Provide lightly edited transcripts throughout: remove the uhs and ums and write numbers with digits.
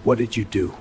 What did you do?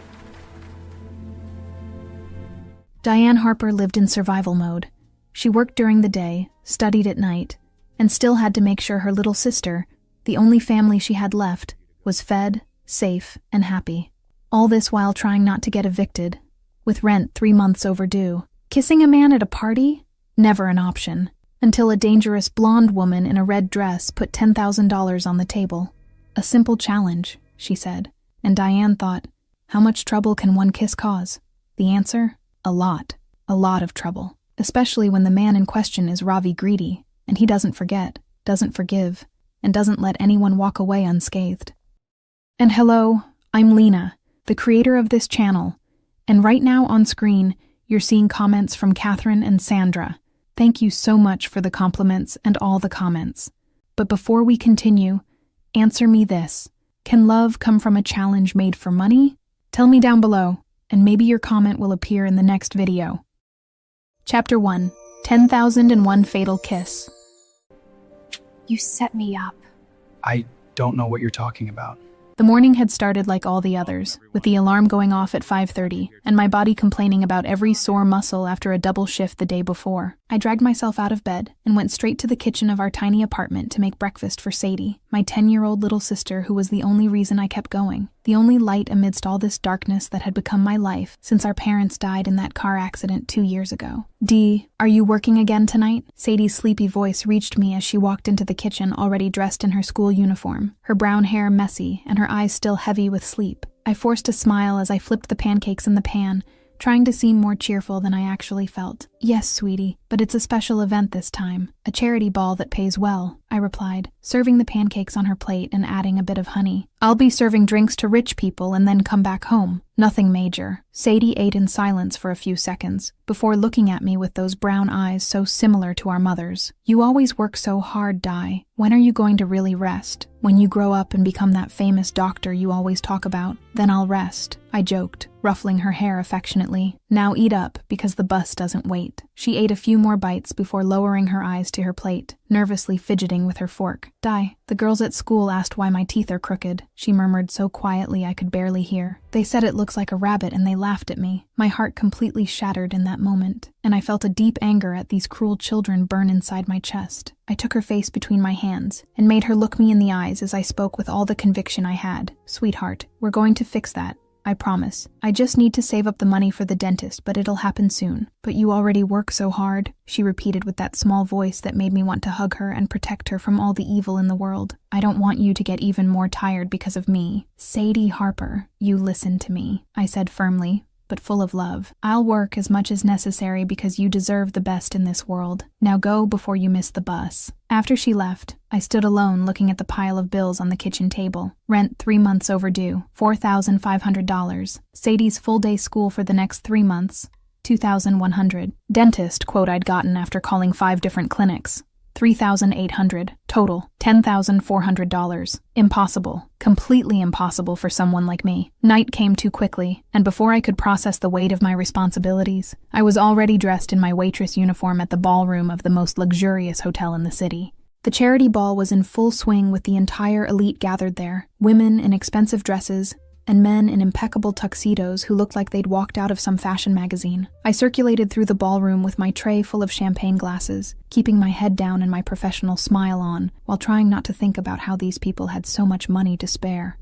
Diane Harper lived in survival mode. She worked during the day, studied at night, and still had to make sure her little sister, the only family she had left, was fed, safe, and happy. All this while trying not to get evicted, with rent 3 months overdue. Kissing a man at a party? Never an option. Until a dangerous blonde woman in a red dress put $10,000 on the table. A simple challenge, she said, and Diane thought, how much trouble can one kiss cause? The answer? A lot of trouble. Especially when the man in question is Ravi greedy, and he doesn't forget, doesn't forgive, and doesn't let anyone walk away unscathed. And hello, I'm Lena, the creator of this channel, and right now on screen, you're seeing comments from Catherine and Sandra. Thank you so much for the compliments and all the comments. But before we continue, answer me this. Can love come from a challenge made for money? Tell me down below, and maybe your comment will appear in the next video. Chapter 1. 10,001 Fatal Kiss. You set me up. I don't know what you're talking about. The morning had started like all the others, with the alarm going off at 5:30, and my body complaining about every sore muscle after a double shift the day before. I dragged myself out of bed and went straight to the kitchen of our tiny apartment to make breakfast for Sadie, my 10-year-old little sister who was the only reason I kept going, the only light amidst all this darkness that had become my life since our parents died in that car accident 2 years ago. Dee, are you working again tonight? Sadie's sleepy voice reached me as she walked into the kitchen already dressed in her school uniform, her brown hair messy and her eyes still heavy with sleep. I forced a smile as I flipped the pancakes in the pan, trying to seem more cheerful than I actually felt. Yes, sweetie, but it's a special event this time. A charity ball that pays well, I replied, serving the pancakes on her plate and adding a bit of honey. I'll be serving drinks to rich people and then come back home. Nothing major. Sadie ate in silence for a few seconds, before looking at me with those brown eyes so similar to our mother's. You always work so hard, Di. When are you going to really rest? When you grow up and become that famous doctor you always talk about, then I'll rest, I joked, ruffling her hair affectionately. Now eat up, because the bus doesn't wait. She ate a few more bites before lowering her eyes to her plate, nervously fidgeting with her fork. Di, the girls at school asked why my teeth are crooked, she murmured so quietly I could barely hear. They said it looks like a rabbit and they laughed at me. My heart completely shattered in that moment, and I felt a deep anger at these cruel children burn inside my chest. I took her face between my hands and made her look me in the eyes as I spoke with all the conviction I had. Sweetheart, we're going to fix that. I promise. I just need to save up the money for the dentist, but it'll happen soon. But you already work so hard, she repeated with that small voice that made me want to hug her and protect her from all the evil in the world. I don't want you to get even more tired because of me. Sadie Harper, you listen to me, I said firmly, but full of love. I'll work as much as necessary because you deserve the best in this world. Now go before you miss the bus. After she left, I stood alone looking at the pile of bills on the kitchen table. Rent 3 months overdue, $4,500. Sadie's full-day school for the next 3 months, $2,100. Dentist quote I'd gotten after calling 5 different clinics, $3,800. Total, $10,400. Impossible. Completely impossible for someone like me. Night came too quickly, and before I could process the weight of my responsibilities, I was already dressed in my waitress uniform at the ballroom of the most luxurious hotel in the city. The charity ball was in full swing with the entire elite gathered there, women in expensive dresses, and men in impeccable tuxedos who looked like they'd walked out of some fashion magazine. I circulated through the ballroom with my tray full of champagne glasses, keeping my head down and my professional smile on, while trying not to think about how these people had so much money to spare.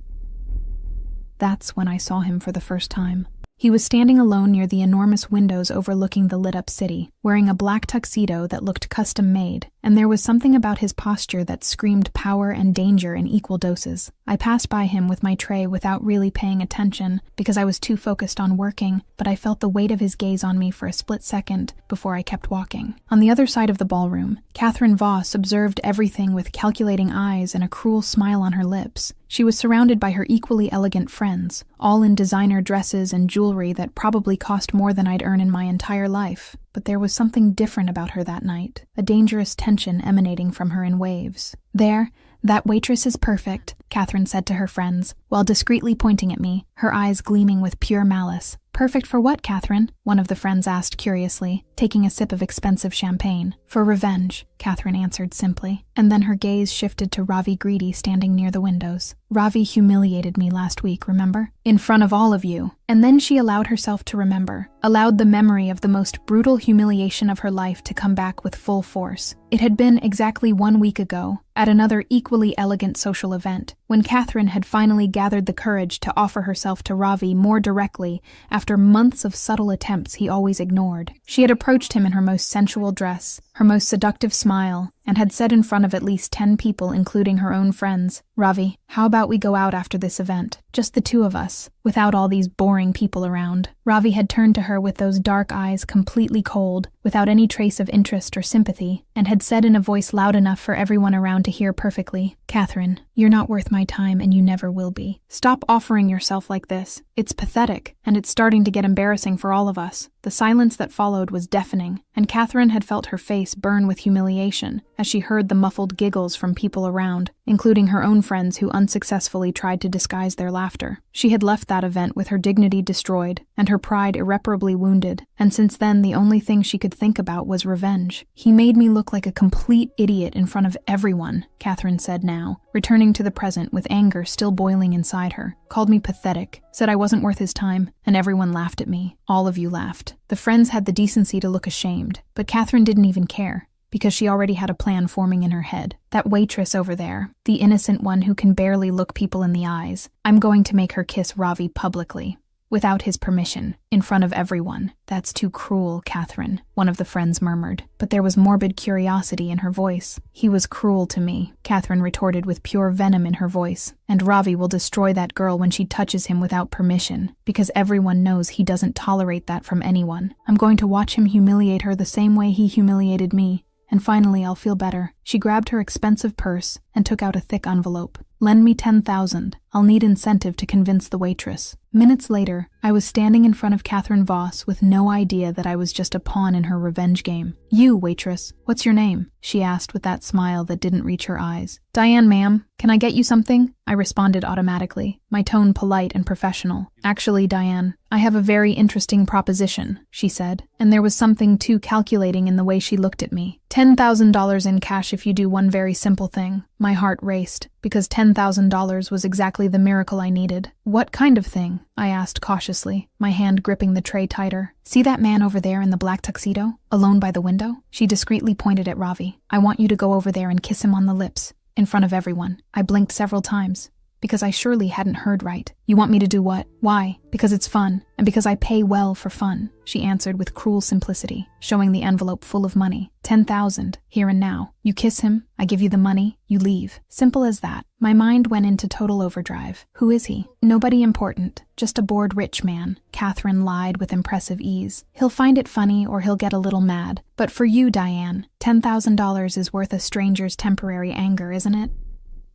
That's when I saw him for the first time. He was standing alone near the enormous windows overlooking the lit-up city, wearing a black tuxedo that looked custom-made, and there was something about his posture that screamed power and danger in equal doses. I passed by him with my tray without really paying attention because I was too focused on working, but I felt the weight of his gaze on me for a split second before I kept walking. On the other side of the ballroom, Catherine Voss observed everything with calculating eyes and a cruel smile on her lips. She was surrounded by her equally elegant friends, all in designer dresses and jewelry that probably cost more than I'd earn in my entire life. But there was something different about her that night, a dangerous tension emanating from her in waves. There, that waitress is perfect, Catherine said to her friends, while discreetly pointing at me, her eyes gleaming with pure malice. Perfect for what, Catherine? One of the friends asked curiously, taking a sip of expensive champagne. For revenge, Catherine answered simply. and then her gaze shifted to Ravi Greedy standing near the windows. Ravi humiliated me last week, remember? In front of all of you. And then she allowed herself to remember, allowed the memory of the most brutal humiliation of her life to come back with full force. It had been exactly 1 week ago, at another equally elegant social event, when Catherine had finally gathered the courage to offer herself to Ravi more directly after months of subtle attempts he always ignored. She had approached him in her most sensual dress, her most seductive smile, and had said in front of at least 10 people, including her own friends, "Ravi, how about we go out after this event? Just the two of us, without all these boring people around." Ravi had turned to her with those dark eyes completely cold, without any trace of interest or sympathy, and had said in a voice loud enough for everyone around to hear perfectly, "Catherine, you're not worth my time and you never will be. Stop offering yourself like this. It's pathetic, and it's starting to get embarrassing for all of us." The silence that followed was deafening, and Catherine had felt her face burn with humiliation as she heard the muffled giggles from people around, including her own friends who unsuccessfully tried to disguise their laughter. She had left that event with her dignity destroyed and her pride irreparably wounded, and since then the only thing she could think about was revenge. "He made me look like a complete idiot in front of everyone," Catherine said now, returning to the present with anger still boiling inside her. "Called me pathetic, said I wasn't worth his time, and everyone laughed at me. All of you laughed. The friends had the decency to look ashamed, but Catherine didn't even care, because she already had a plan forming in her head. That waitress over there, the innocent one who can barely look people in the eyes, I'm going to make her kiss Ravi publicly. Without his permission, in front of everyone. That's too cruel, Catherine, one of the friends murmured, but there was morbid curiosity in her voice. He was cruel to me, Catherine retorted with pure venom in her voice, and Ravi will destroy that girl when she touches him without permission, because everyone knows he doesn't tolerate that from anyone. I'm going to watch him humiliate her the same way he humiliated me, and finally I'll feel better. She grabbed her expensive purse and took out a thick envelope. "Lend me 10,000. I'll need incentive to convince the waitress." Minutes later, I was standing in front of Catherine Voss with no idea that I was just a pawn in her revenge game. "You, waitress, what's your name?" she asked with that smile that didn't reach her eyes. "Diane, ma'am. Can I get you something?" I responded automatically, my tone polite and professional. "Actually, Diane, I have a very interesting proposition," she said, and there was something too calculating in the way she looked at me. $10,000 in cash if you do one very simple thing." My heart raced, because $10,000 was exactly the miracle I needed. "What kind of thing?" I asked cautiously, my hand gripping the tray tighter. "See that man over there in the black tuxedo, alone by the window?" She discreetly pointed at Ravi. "I want you to go over there and kiss him on the lips, in front of everyone." I blinked several times, because I surely hadn't heard right. "You want me to do what?" "Why? Because it's fun, and because I pay well for fun," she answered with cruel simplicity, showing the envelope full of money. 10,000, here and now. You kiss him, I give you the money, you leave. Simple as that. My mind went into total overdrive. Who is he? Nobody important, just a bored rich man, Catherine lied with impressive ease. He'll find it funny or he'll get a little mad. But for you, Diane, $10,000 is worth a stranger's temporary anger, isn't it?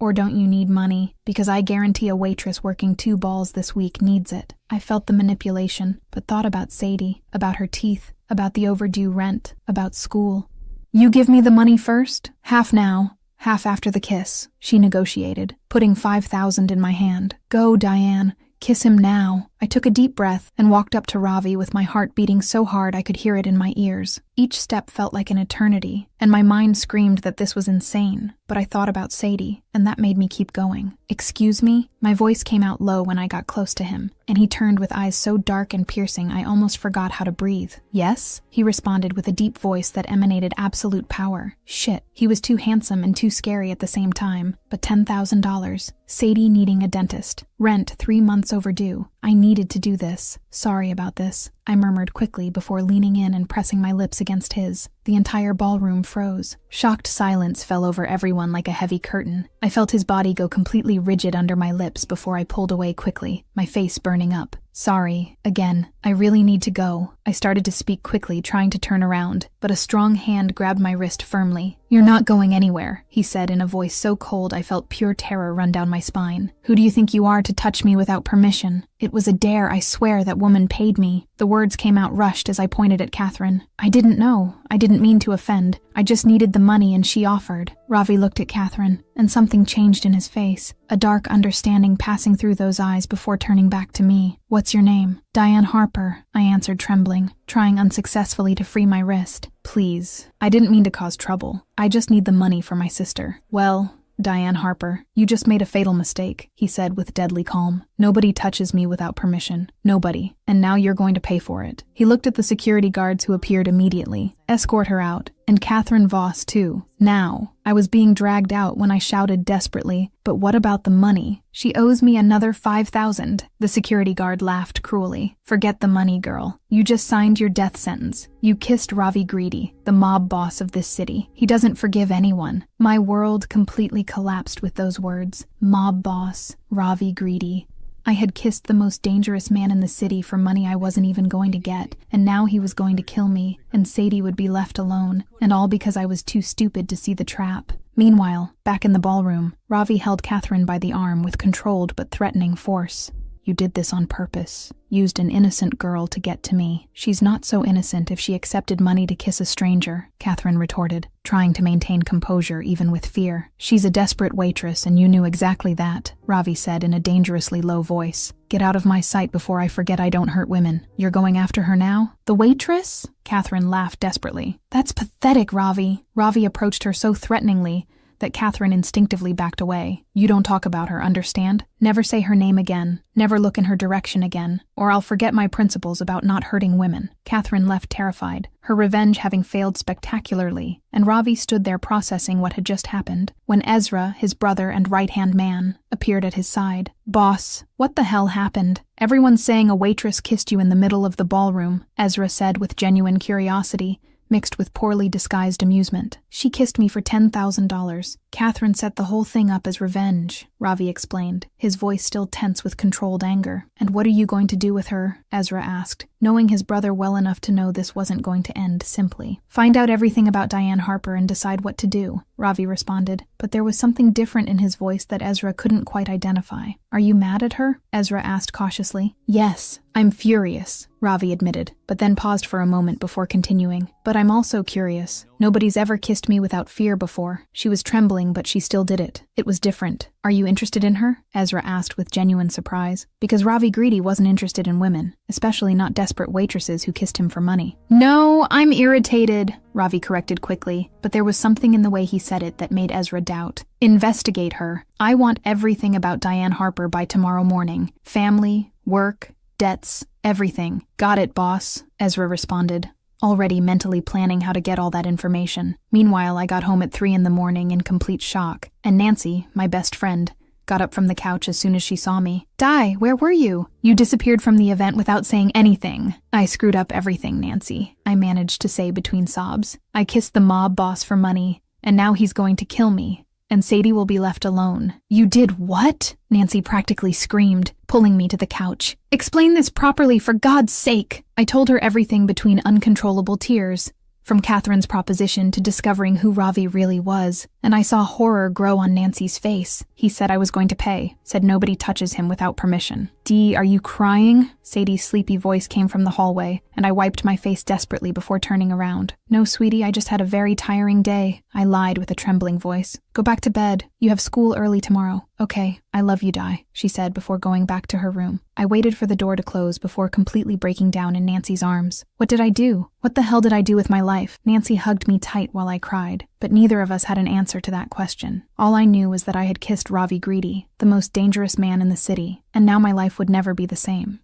Or don't you need money? Because I guarantee a waitress working 2 balls this week needs it. I felt the manipulation, but thought about Sadie, about her teeth, about the overdue rent, about school. "You give me the money first? Half now, half after the kiss," she negotiated, putting 5,000 in my hand. "Go, Diane. Kiss him now." I took a deep breath and walked up to Ravi with my heart beating so hard I could hear it in my ears. Each step felt like an eternity, and my mind screamed that this was insane, but I thought about Sadie, and that made me keep going. "Excuse me?" My voice came out low when I got close to him, and he turned with eyes so dark and piercing I almost forgot how to breathe. "Yes?" he responded with a deep voice that emanated absolute power. Shit, he was too handsome and too scary at the same time, but $10,000. Sadie needing a dentist. Rent 3 months overdue. I needed to do this. "Sorry about this," I murmured quickly before leaning in and pressing my lips against his. The entire ballroom froze. Shocked silence fell over everyone like a heavy curtain. I felt his body go completely rigid under my lips before I pulled away quickly, my face burning up. "Sorry, again. I really need to go." I started to speak quickly, trying to turn around, but a strong hand grabbed my wrist firmly. "You're not going anywhere," he said in a voice so cold I felt pure terror run down my spine. "Who do you think you are to touch me without permission?" "It was a dare, I swear. That woman paid me." The words came out rushed as I pointed at Catherine. "I didn't know. I didn't mean to offend. I just needed the money and she offered." Ravi looked at Catherine, and something changed in his face, a dark understanding passing through those eyes before turning back to me. "What's your name?" Diane Harper, I answered trembling, trying unsuccessfully to free my wrist. Please. I didn't mean to cause trouble. I just need the money for my sister. Well, Diane Harper, you just made a fatal mistake, he said with deadly calm. Nobody touches me without permission. Nobody. And now you're going to pay for it. He looked at the security guards who appeared immediately. Escort her out. And Catherine Voss, too. Now. I was being dragged out when I shouted desperately, but what about the money? She owes me another $5,000. The security guard laughed cruelly. Forget the money, girl. You just signed your death sentence. You kissed Ravi Greedy, the mob boss of this city. He doesn't forgive anyone. My world completely collapsed with those words. Mob boss, Ravi Greedy. I had kissed the most dangerous man in the city for money I wasn't even going to get, and now he was going to kill me, and Sadie would be left alone, and all because I was too stupid to see the trap. Meanwhile, back in the ballroom, Ravi held Catherine by the arm with controlled but threatening force. You did this on purpose. Used an innocent girl to get to me. She's not so innocent if she accepted money to kiss a stranger, Catherine retorted, trying to maintain composure even with fear. She's a desperate waitress, and you knew exactly that, Ravi said in a dangerously low voice. Get out of my sight before I forget I don't hurt women. You're going after her now? The waitress? Catherine laughed desperately. That's pathetic, Ravi. Ravi approached her so threateningly that Catherine instinctively backed away. You don't talk about her, understand? Never say her name again. Never look in her direction again, or I'll forget my principles about not hurting women. Catherine left terrified, her revenge having failed spectacularly, and Ravi stood there processing what had just happened, when Ezra, his brother and right-hand man, appeared at his side. Boss, what the hell happened? Everyone's saying a waitress kissed you in the middle of the ballroom, Ezra said with genuine curiosity, mixed with poorly disguised amusement. She kissed me for $10,000. Catherine set the whole thing up as revenge, Ravi explained, his voice still tense with controlled anger. And what are you going to do with her? Ezra asked, knowing his brother well enough to know this wasn't going to end simply. Find out everything about Diane Harper and decide what to do, Ravi responded, but there was something different in his voice that Ezra couldn't quite identify. Are you mad at her? Ezra asked cautiously. Yes, I'm furious, Ravi admitted, but then paused for a moment before continuing. But I'm also curious. Nobody's ever kissed me without fear before. She was trembling, but she still did it. It was different. Are you interested in her? Ezra asked with genuine surprise, because Ravi Greedy wasn't interested in women, especially not desperate waitresses who kissed him for money. No, I'm irritated, Ravi corrected quickly, but there was something in the way he said it that made Ezra doubt. Investigate her. I want everything about Diane Harper by tomorrow morning. Family, work, debts, everything. Got it, boss, Ezra responded, already mentally planning how to get all that information. Meanwhile, I got home at 3 a.m. in complete shock, and Nancy, my best friend, got up from the couch as soon as she saw me. Di, where were you? You disappeared from the event without saying anything. I screwed up everything, Nancy, I managed to say between sobs. I kissed the mob boss for money, and now he's going to kill me. And Sadie will be left alone. You did what? Nancy practically screamed, pulling me to the couch. Explain this properly, for God's sake. I told her everything between uncontrollable tears, from Catherine's proposition to discovering who Ravi really was, and I saw horror grow on Nancy's face. He said I was going to pay, said nobody touches him without permission. Dee, are you crying? Sadie's sleepy voice came from the hallway, and I wiped my face desperately before turning around. No, sweetie, I just had a very tiring day, I lied with a trembling voice. Go back to bed. You have school early tomorrow. Okay, I love you, Di, she said before going back to her room. I waited for the door to close before completely breaking down in Nancy's arms. What did I do? What the hell did I do with my life? Nancy hugged me tight while I cried, but neither of us had an answer to that question. All I knew was that I had kissed Ravi Greedy, the most dangerous man in the city, and now my life would never be the same.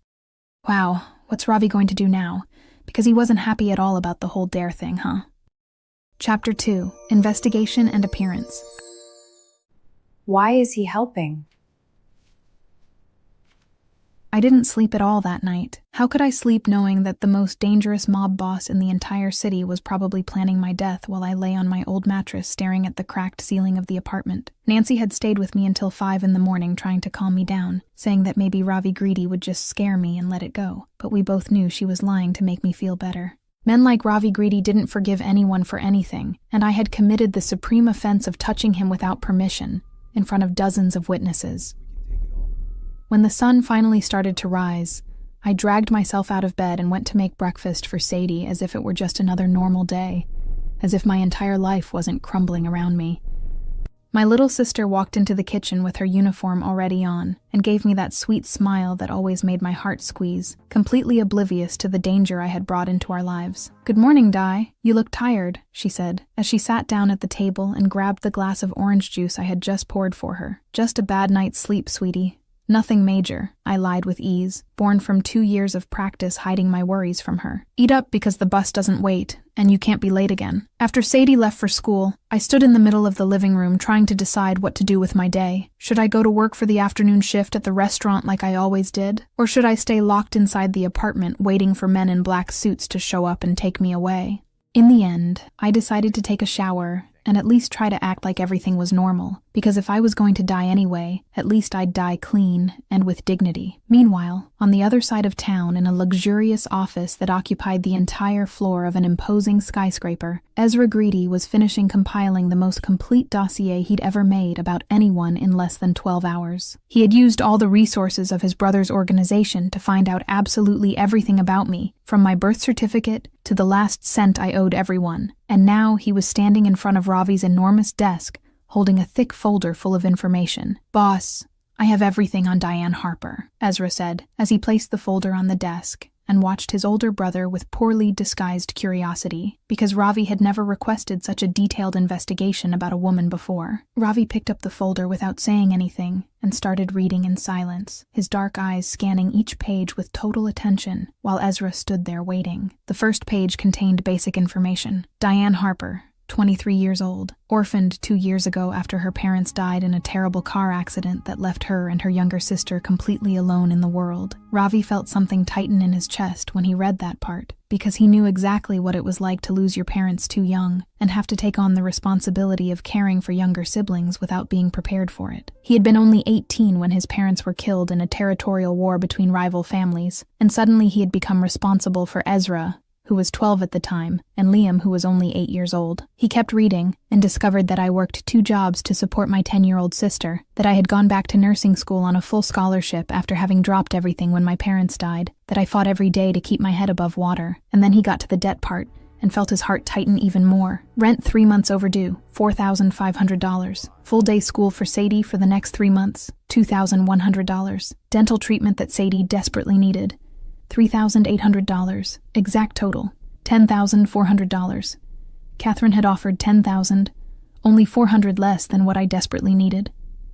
Wow, what's Ravi going to do now? Because he wasn't happy at all about the whole dare thing, huh? Chapter 2. Investigation and Appearance. Why is he helping? I didn't sleep at all that night. How could I sleep knowing that the most dangerous mob boss in the entire city was probably planning my death while I lay on my old mattress staring at the cracked ceiling of the apartment? Nancy had stayed with me until 5 a.m. trying to calm me down, saying that maybe Ravi Greedy would just scare me and let it go, but we both knew she was lying to make me feel better. Men like Ravi Greedy didn't forgive anyone for anything, and I had committed the supreme offense of touching him without permission, in front of dozens of witnesses. When the sun finally started to rise, I dragged myself out of bed and went to make breakfast for Sadie as if it were just another normal day, as if my entire life wasn't crumbling around me. My little sister walked into the kitchen with her uniform already on and gave me that sweet smile that always made my heart squeeze, completely oblivious to the danger I had brought into our lives. "Good morning, Di. You look tired," she said, as she sat down at the table and grabbed the glass of orange juice I had just poured for her. "Just a bad night's sleep, sweetie." "Nothing major," I lied with ease, born from 2 years of practice hiding my worries from her. "Eat up because the bus doesn't wait, and you can't be late again." After Sadie left for school, I stood in the middle of the living room trying to decide what to do with my day. Should I go to work for the afternoon shift at the restaurant like I always did? Or should I stay locked inside the apartment waiting for men in black suits to show up and take me away? In the end, I decided to take a shower and at least try to act like everything was normal, because if I was going to die anyway, at least I'd die clean and with dignity. Meanwhile, on the other side of town, in a luxurious office that occupied the entire floor of an imposing skyscraper, Ezra Greedy was finishing compiling the most complete dossier he'd ever made about anyone in less than 12 hours. He had used all the resources of his brother's organization to find out absolutely everything about me, from my birth certificate to the last cent I owed everyone. And now he was standing in front of Ravi's enormous desk, holding a thick folder full of information. "Boss, I have everything on Diane Harper," Ezra said, as he placed the folder on the desk and watched his older brother with poorly disguised curiosity, because Ravi had never requested such a detailed investigation about a woman before. Ravi picked up the folder without saying anything and started reading in silence, his dark eyes scanning each page with total attention, while Ezra stood there waiting. The first page contained basic information. Diane Harper, 23 years old, orphaned 2 years ago after her parents died in a terrible car accident that left her and her younger sister completely alone in the world. Ravi felt something tighten in his chest when he read that part, because he knew exactly what it was like to lose your parents too young and have to take on the responsibility of caring for younger siblings without being prepared for it. He had been only 18 when his parents were killed in a territorial war between rival families, and suddenly he had become responsible for Ezra, who was 12 at the time, and Liam, who was only 8 years old. He kept reading and discovered that I worked 2 jobs to support my 10-year-old sister, that I had gone back to nursing school on a full scholarship after having dropped everything when my parents died, that I fought every day to keep my head above water. And then he got to the debt part and felt his heart tighten even more. Rent 3 months overdue, $4,500. Full-day school for Sadie for the next 3 months, $2,100. Dental treatment that Sadie desperately needed, $3,800. Exact total, $10,400. Catherine had offered $10,000, only $400 less than what I desperately needed.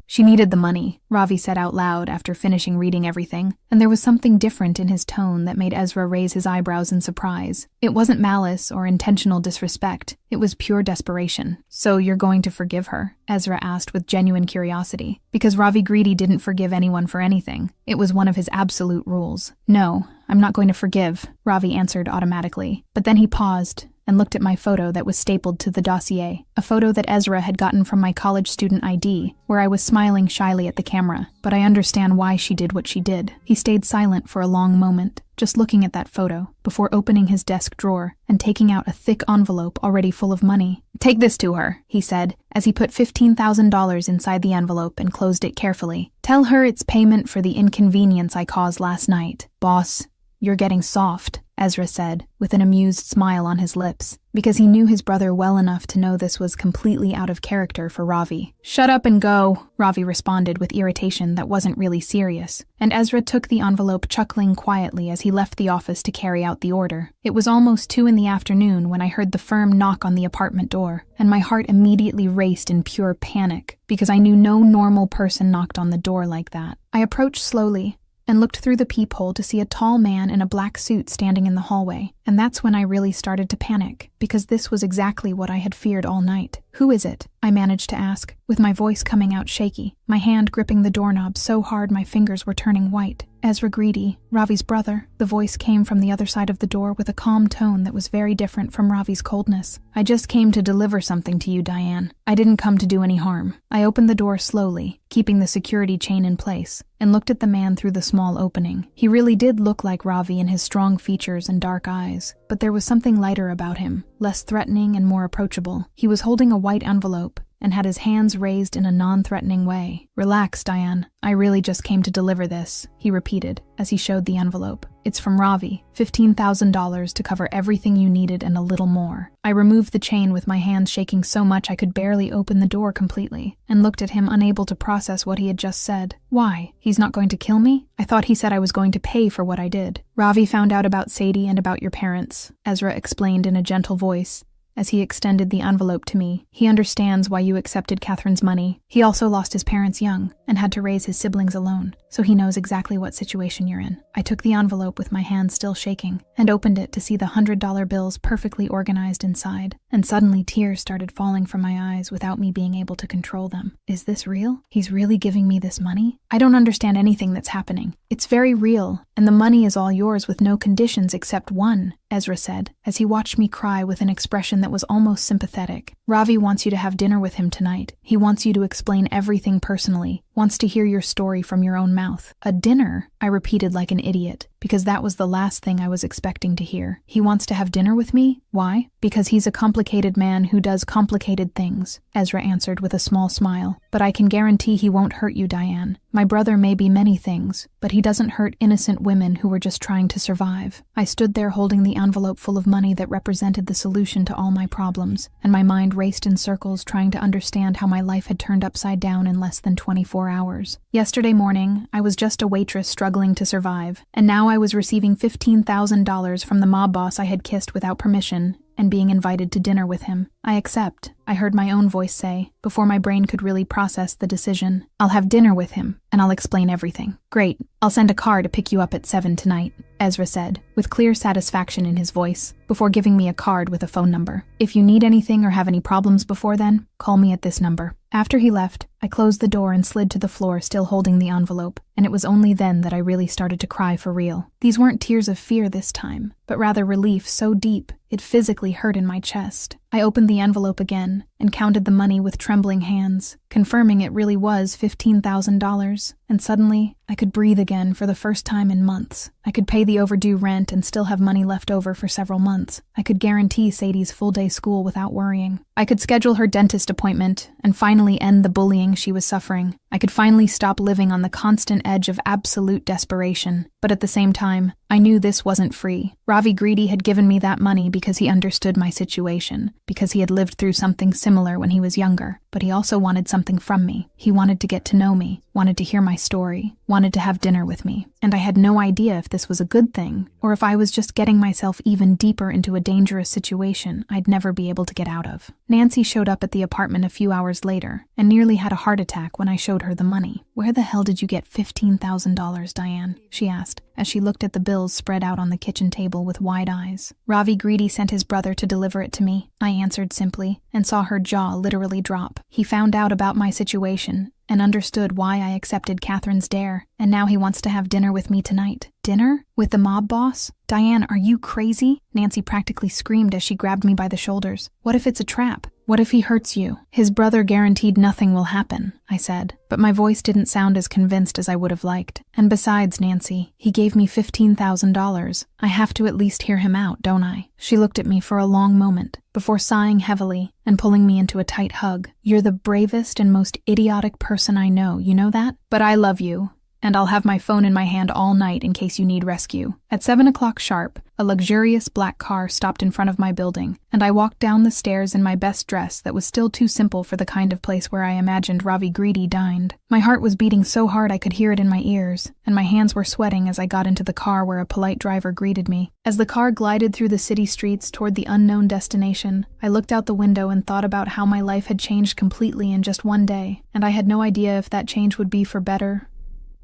She needed the money, Ravi said out loud after finishing reading everything, and there was something different in his tone that made Ezra raise his eyebrows in surprise. It wasn't malice or intentional disrespect, it was pure desperation. "So you're going to forgive her?" Ezra asked with genuine curiosity, because Ravi Greedy didn't forgive anyone for anything. It was one of his absolute rules. "No, I'm not going to forgive," Ravi answered automatically. But then he paused and looked at my photo that was stapled to the dossier, a photo that Ezra had gotten from my college student ID, where I was smiling shyly at the camera. But I understand why she did what she did. He stayed silent for a long moment, just looking at that photo, before opening his desk drawer and taking out a thick envelope already full of money. "Take this to her," he said, as he put $15,000 inside the envelope and closed it carefully. "Tell her it's payment for the inconvenience I caused last night." "Boss, you're getting soft," Ezra said, with an amused smile on his lips, because he knew his brother well enough to know this was completely out of character for Ravi. "Shut up and go," Ravi responded with irritation that wasn't really serious, and Ezra took the envelope chuckling quietly as he left the office to carry out the order. It was almost 2 in the afternoon when I heard the firm knock on the apartment door, and my heart immediately raced in pure panic, because I knew no normal person knocked on the door like that. I approached slowly and looked through the peephole to see a tall man in a black suit standing in the hallway, and that's when I really started to panic, because this was exactly what I had feared all night. "Who is it?" I managed to ask, with my voice coming out shaky, my hand gripping the doorknob so hard my fingers were turning white. "Ezra Greedy, Ravi's brother." The voice came from the other side of the door with a calm tone that was very different from Ravi's coldness. "I just came to deliver something to you, Diane. I didn't come to do any harm." I opened the door slowly, keeping the security chain in place, and looked at the man through the small opening. He really did look like Ravi in his strong features and dark eyes, but there was something lighter about him, less threatening and more approachable. He was holding a white envelope, and had his hands raised in a non-threatening way. "Relax, Diane. I really just came to deliver this," he repeated as he showed the envelope. "It's from Ravi, $15,000 to cover everything you needed and a little more." I removed the chain with my hands shaking so much I could barely open the door completely, and looked at him unable to process what he had just said. "Why? He's not going to kill me? I thought he said I was going to pay for what I did." "Ravi found out about Sadie and about your parents," Ezra explained in a gentle voice as he extended the envelope to me. "He understands why you accepted Catherine's money. He also lost his parents young and had to raise his siblings alone, so he knows exactly what situation you're in." I took the envelope with my hands still shaking and opened it to see the $100 bills perfectly organized inside, and suddenly tears started falling from my eyes without me being able to control them. Is this real? He's really giving me this money? I don't understand anything that's happening. It's very real, and the money is all yours with no conditions except one, Ezra said, as he watched me cry with an expression that was almost sympathetic. "Ravi wants you to have dinner with him tonight. He wants you to explain everything personally, wants to hear your story from your own mouth." "A dinner?" I repeated like an idiot, because that was the last thing I was expecting to hear. "He wants to have dinner with me? Why?" "Because he's a complicated man who does complicated things," Ezra answered with a small smile. "But I can guarantee he won't hurt you, Diane. My brother may be many things, but he doesn't hurt innocent women who were just trying to survive." I stood there holding the envelope full of money that represented the solution to all my problems, and my mind raced in circles trying to understand how my life had turned upside down in less than 24 hours. Yesterday morning, I was just a waitress struggling to survive, and now I was receiving $15,000 from the mob boss I had kissed without permission and being invited to dinner with him. "I accept," I heard my own voice say, before my brain could really process the decision. "I'll have dinner with him, and I'll explain everything." "Great. I'll send a car to pick you up at 7 tonight," Ezra said, with clear satisfaction in his voice, before giving me a card with a phone number. "If you need anything or have any problems before then, call me at this number." After he left, I closed the door and slid to the floor still holding the envelope, and it was only then that I really started to cry for real. These weren't tears of fear this time, but rather relief so deep it physically hurt in my chest. I opened the envelope again and counted the money with trembling hands, confirming it really was $15,000, and suddenly I could breathe again for the first time in months. I could pay the overdue rent and still have money left over for several months. I could guarantee Sadie's full-day school without worrying. I could schedule her dentist appointment and finally end the bullying she was suffering. I could finally stop living on the constant edge of absolute desperation. But at the same time, I knew this wasn't free. Ravi Greedy had given me that money because he understood my situation, because he had lived through something similar when he was younger. But he also wanted something from me. He wanted to get to know me, wanted to hear my story, wanted to have dinner with me. And I had no idea if this was a good thing, or if I was just getting myself even deeper into a dangerous situation I'd never be able to get out of. Nancy showed up at the apartment a few hours later, and nearly had a heart attack when I showed her the money. "Where the hell did you get $15,000, Diane?" she asked, as she looked at the bills spread out on the kitchen table with wide eyes. "Ravi Greedy sent his brother to deliver it to me," I answered simply, and saw her jaw literally drop. "He found out about my situation and understood why I accepted Catherine's dare, and now he wants to have dinner with me tonight." "Dinner? With the mob boss? Diane, are you crazy?" Nancy practically screamed as she grabbed me by the shoulders. "What if it's a trap? What if he hurts you?" "His brother guaranteed nothing will happen," I said, but my voice didn't sound as convinced as I would have liked. "And besides, Nancy, he gave me $15,000. I have to at least hear him out, don't I?" She looked at me for a long moment, before sighing heavily and pulling me into a tight hug. "You're the bravest and most idiotic person I know, you know that? But I love you. And I'll have my phone in my hand all night in case you need rescue." At 7 o'clock sharp, a luxurious black car stopped in front of my building, and I walked down the stairs in my best dress that was still too simple for the kind of place where I imagined Ravi Greedy dined. My heart was beating so hard I could hear it in my ears, and my hands were sweating as I got into the car where a polite driver greeted me. As the car glided through the city streets toward the unknown destination, I looked out the window and thought about how my life had changed completely in just one day, and I had no idea if that change would be for better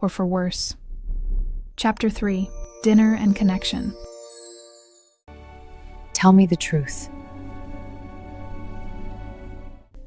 or for worse. Chapter 3. Dinner and Connection. Tell me the truth.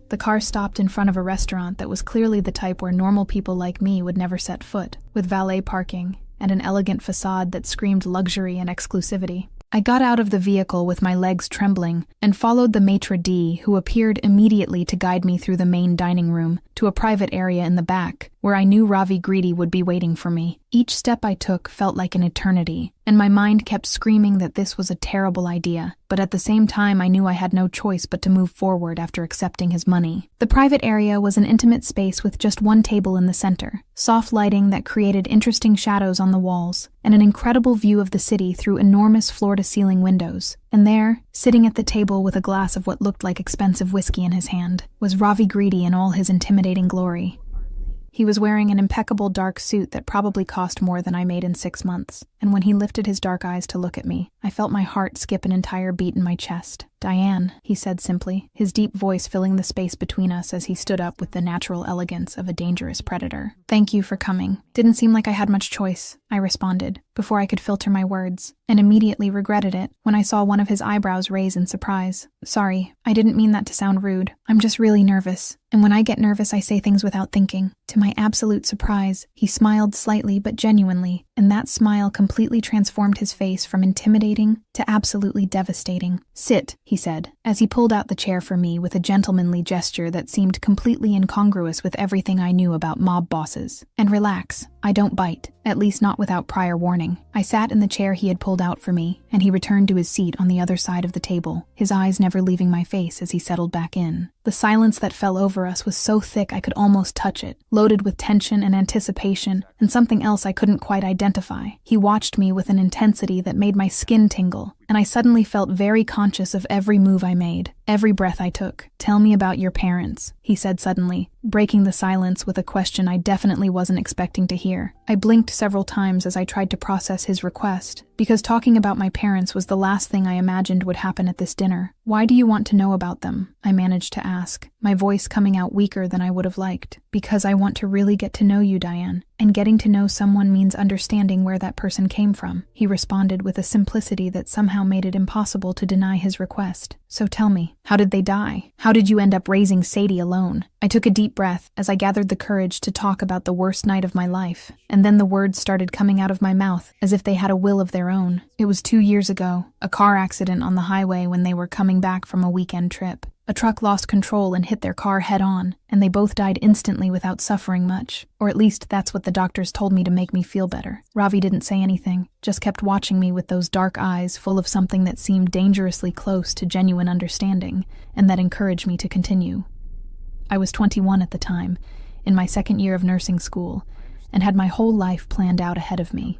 The car stopped in front of a restaurant that was clearly the type where normal people like me would never set foot, with valet parking and an elegant facade that screamed luxury and exclusivity. I got out of the vehicle with my legs trembling and followed the maitre d', who appeared immediately to guide me through the main dining room to a private area in the back, where I knew Ravi Greedy would be waiting for me. Each step I took felt like an eternity, and my mind kept screaming that this was a terrible idea, but at the same time I knew I had no choice but to move forward after accepting his money. The private area was an intimate space with just one table in the center, soft lighting that created interesting shadows on the walls, and an incredible view of the city through enormous floor-to-ceiling windows. And there, sitting at the table with a glass of what looked like expensive whiskey in his hand, was Ravi Greedy in all his intimidating glory. He was wearing an impeccable dark suit that probably cost more than I made in 6 months, and when he lifted his dark eyes to look at me, I felt my heart skip an entire beat in my chest. "Diane," he said simply, his deep voice filling the space between us as he stood up with the natural elegance of a dangerous predator. "Thank you for coming. Didn't seem like I had much choice," I responded, before I could filter my words, and immediately regretted it when I saw one of his eyebrows raise in surprise. "Sorry, I didn't mean that to sound rude. I'm just really nervous, and when I get nervous I say things without thinking." To my absolute surprise, he smiled slightly but genuinely, and that smile completely transformed his face from intimidating to absolutely devastating. "Sit," he said, as he pulled out the chair for me with a gentlemanly gesture that seemed completely incongruous with everything I knew about mob bosses. "And relax. I don't bite, at least not without prior warning." I sat in the chair he had pulled out for me, and he returned to his seat on the other side of the table, his eyes never leaving my face as he settled back in. The silence that fell over us was so thick I could almost touch it, loaded with tension and anticipation, and something else I couldn't quite identify. He watched me with an intensity that made my skin tingle, and I suddenly felt very conscious of every move I made, every breath I took. "Tell me about your parents," he said suddenly, breaking the silence with a question I definitely wasn't expecting to hear. I blinked several times as I tried to process his request, because talking about my parents was the last thing I imagined would happen at this dinner. "Why do you want to know about them?" I managed to ask, my voice coming out weaker than I would have liked. "Because I want to really get to know you, Diane, and getting to know someone means understanding where that person came from," he responded with a simplicity that somehow made it impossible to deny his request. "So tell me, how did they die? How did you end up raising Sadie alone?" I took a deep breath as I gathered the courage to talk about the worst night of my life, and then the words started coming out of my mouth as if they had a will of their own. "It was 2 years ago, a car accident on the highway when they were coming back from a weekend trip. A truck lost control and hit their car head-on, and they both died instantly without suffering much. Or at least that's what the doctors told me to make me feel better." Ravi didn't say anything, just kept watching me with those dark eyes full of something that seemed dangerously close to genuine understanding, and that encouraged me to continue. I was 21 at the time, in my second year of nursing school, and had my whole life planned out ahead of me.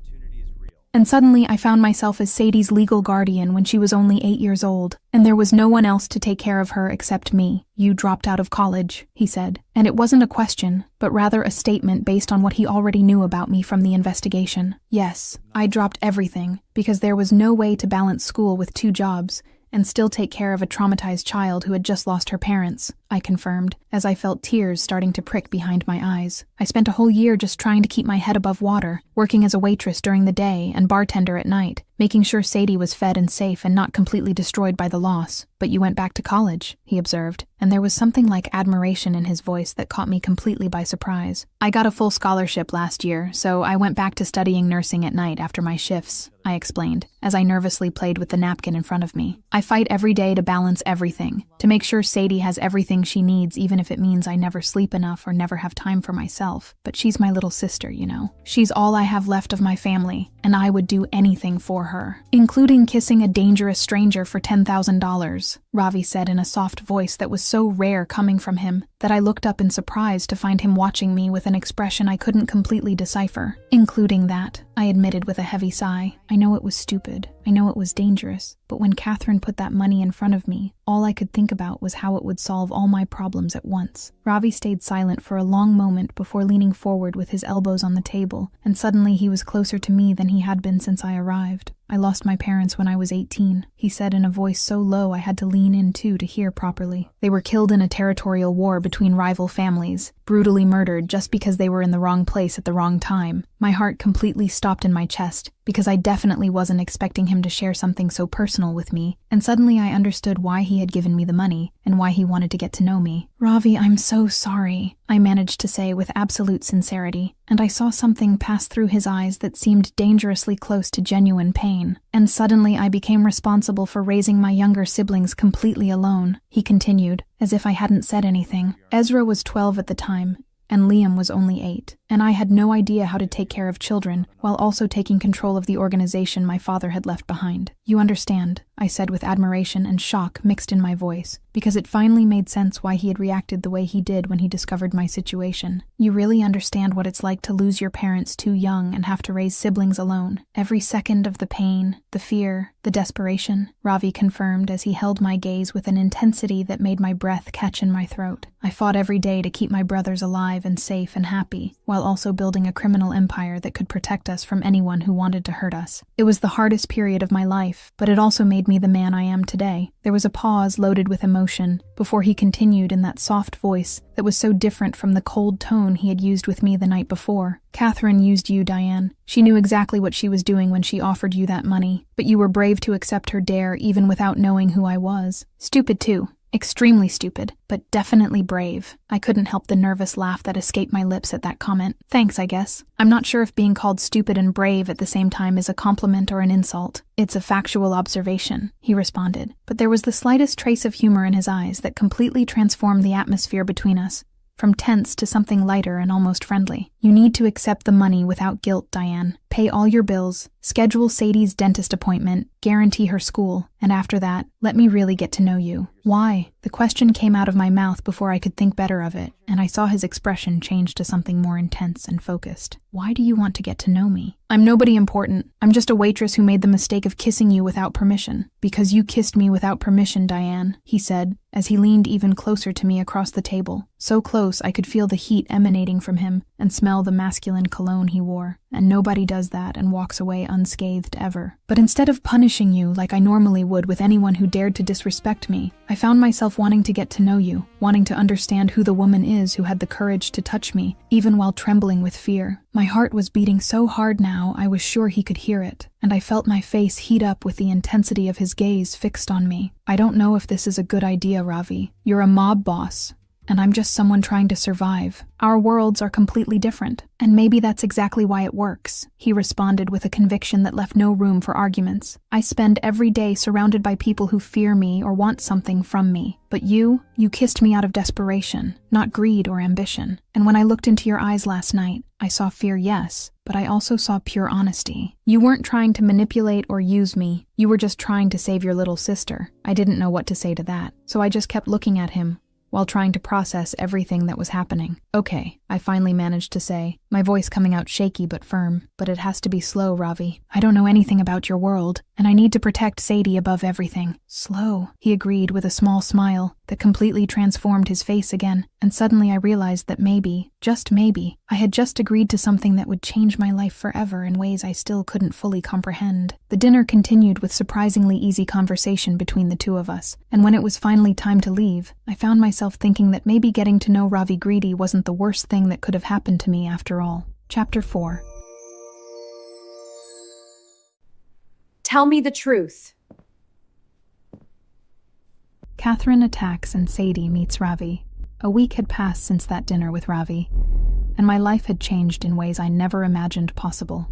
And suddenly I found myself as Sadie's legal guardian when she was only 8 years old, and there was no one else to take care of her except me. "You dropped out of college," he said, and it wasn't a question, but rather a statement based on what he already knew about me from the investigation. Yes, I dropped everything, because there was no way to balance school with 2 jobs, and still take care of a traumatized child who had just lost her parents, I confirmed, as I felt tears starting to prick behind my eyes. "I spent a whole year just trying to keep my head above water, working as a waitress during the day and bartender at night, making sure Sadie was fed and safe and not completely destroyed by the loss. But you went back to college," he observed, and there was something like admiration in his voice that caught me completely by surprise. "I got a full scholarship last year, so I went back to studying nursing at night after my shifts," I explained, as I nervously played with the napkin in front of me. "I fight every day to balance everything, to make sure Sadie has everything she needs, even if it means I never sleep enough or never have time for myself. But she's my little sister, you know. She's all I have left of my family, and I would do anything for her, including kissing a dangerous stranger for $10,000, Ravi said in a soft voice that was so rare coming from him that I looked up in surprise to find him watching me with an expression I couldn't completely decipher. "Including that," I admitted with a heavy sigh. "I know it was stupid. I know it was dangerous. But when Catherine put that money in front of me, all I could think about was how it would solve all my problems at once." Ravi stayed silent for a long moment before leaning forward with his elbows on the table, and suddenly he was closer to me than he had been since I arrived. "I lost my parents when I was 18, he said in a voice so low I had to lean in too to hear properly. "They were killed in a territorial war between rival families, brutally murdered just because they were in the wrong place at the wrong time." My heart completely stopped in my chest, because I definitely wasn't expecting him to share something so personal with me, and suddenly I understood why he had given me the money, and why he wanted to get to know me. "Ravi, I'm so sorry," I managed to say with absolute sincerity, and I saw something pass through his eyes that seemed dangerously close to genuine pain. pain, and suddenly I became responsible for raising my younger siblings completely alone, he continued, as if I hadn't said anything. Ezra was 12 at the time, and Liam was only 8, and I had no idea how to take care of children while also taking control of the organization my father had left behind. You understand, I said with admiration and shock mixed in my voice, because it finally made sense why he had reacted the way he did when he discovered my situation. You really understand what it's like to lose your parents too young and have to raise siblings alone. Every second of the pain, the fear, the desperation, Ravi confirmed as he held my gaze with an intensity that made my breath catch in my throat. I fought every day to keep my brothers alive and safe and happy, while also building a criminal empire that could protect us from anyone who wanted to hurt us. It was the hardest period of my life, but it also made me the man I am today. There was a pause loaded with emotion before he continued in that soft voice that was so different from the cold tone he had used with me the night before. Catherine used you, Diane. She knew exactly what she was doing when she offered you that money, but you were brave to accept her dare even without knowing who I was. Stupid too. Extremely stupid, but definitely brave. I couldn't help the nervous laugh that escaped my lips at that comment. Thanks, I guess. I'm not sure if being called stupid and brave at the same time is a compliment or an insult. It's a factual observation, he responded, but there was the slightest trace of humor in his eyes that completely transformed the atmosphere between us, from tense to something lighter and almost friendly. You need to accept the money without guilt, Diane. Pay all your bills, schedule Sadie's dentist appointment, guarantee her school, and after that, let me really get to know you. Why? The question came out of my mouth before I could think better of it, and I saw his expression change to something more intense and focused. Why do you want to get to know me? I'm nobody important. I'm just a waitress who made the mistake of kissing you without permission. Because you kissed me without permission, Diane, he said, as he leaned even closer to me across the table. So close I could feel the heat emanating from him and smell the masculine cologne he wore. And nobody does that and walks away unscathed ever. But instead of punishing you like I normally would with anyone who dared to disrespect me, I found myself wanting to get to know you, wanting to understand who the woman is who had the courage to touch me, even while trembling with fear. My heart was beating so hard now I was sure he could hear it, and I felt my face heat up with the intensity of his gaze fixed on me. I don't know if this is a good idea, Ravi. You're a mob boss, and I'm just someone trying to survive. Our worlds are completely different, and maybe that's exactly why it works, he responded with a conviction that left no room for arguments. I spend every day surrounded by people who fear me or want something from me. But you kissed me out of desperation, not greed or ambition. And when I looked into your eyes last night, I saw fear, yes, but I also saw pure honesty. You weren't trying to manipulate or use me. You were just trying to save your little sister. I didn't know what to say to that, so I just kept looking at him while trying to process everything that was happening. Okay, I finally managed to say, my voice coming out shaky but firm. But it has to be slow, Ravi. I don't know anything about your world, and I need to protect Sadie above everything. Slow, he agreed with a small smile that completely transformed his face again, and suddenly I realized that maybe, just maybe, I had just agreed to something that would change my life forever in ways I still couldn't fully comprehend. The dinner continued with surprisingly easy conversation between the two of us, and when it was finally time to leave, I found myself thinking that maybe getting to know Ravi Greedy wasn't the worst thing that could have happened to me after all. Chapter 4. Tell me the truth. Catherine attacks and Sadie meets Ravi. A week had passed since that dinner with Ravi, and my life had changed in ways I never imagined possible.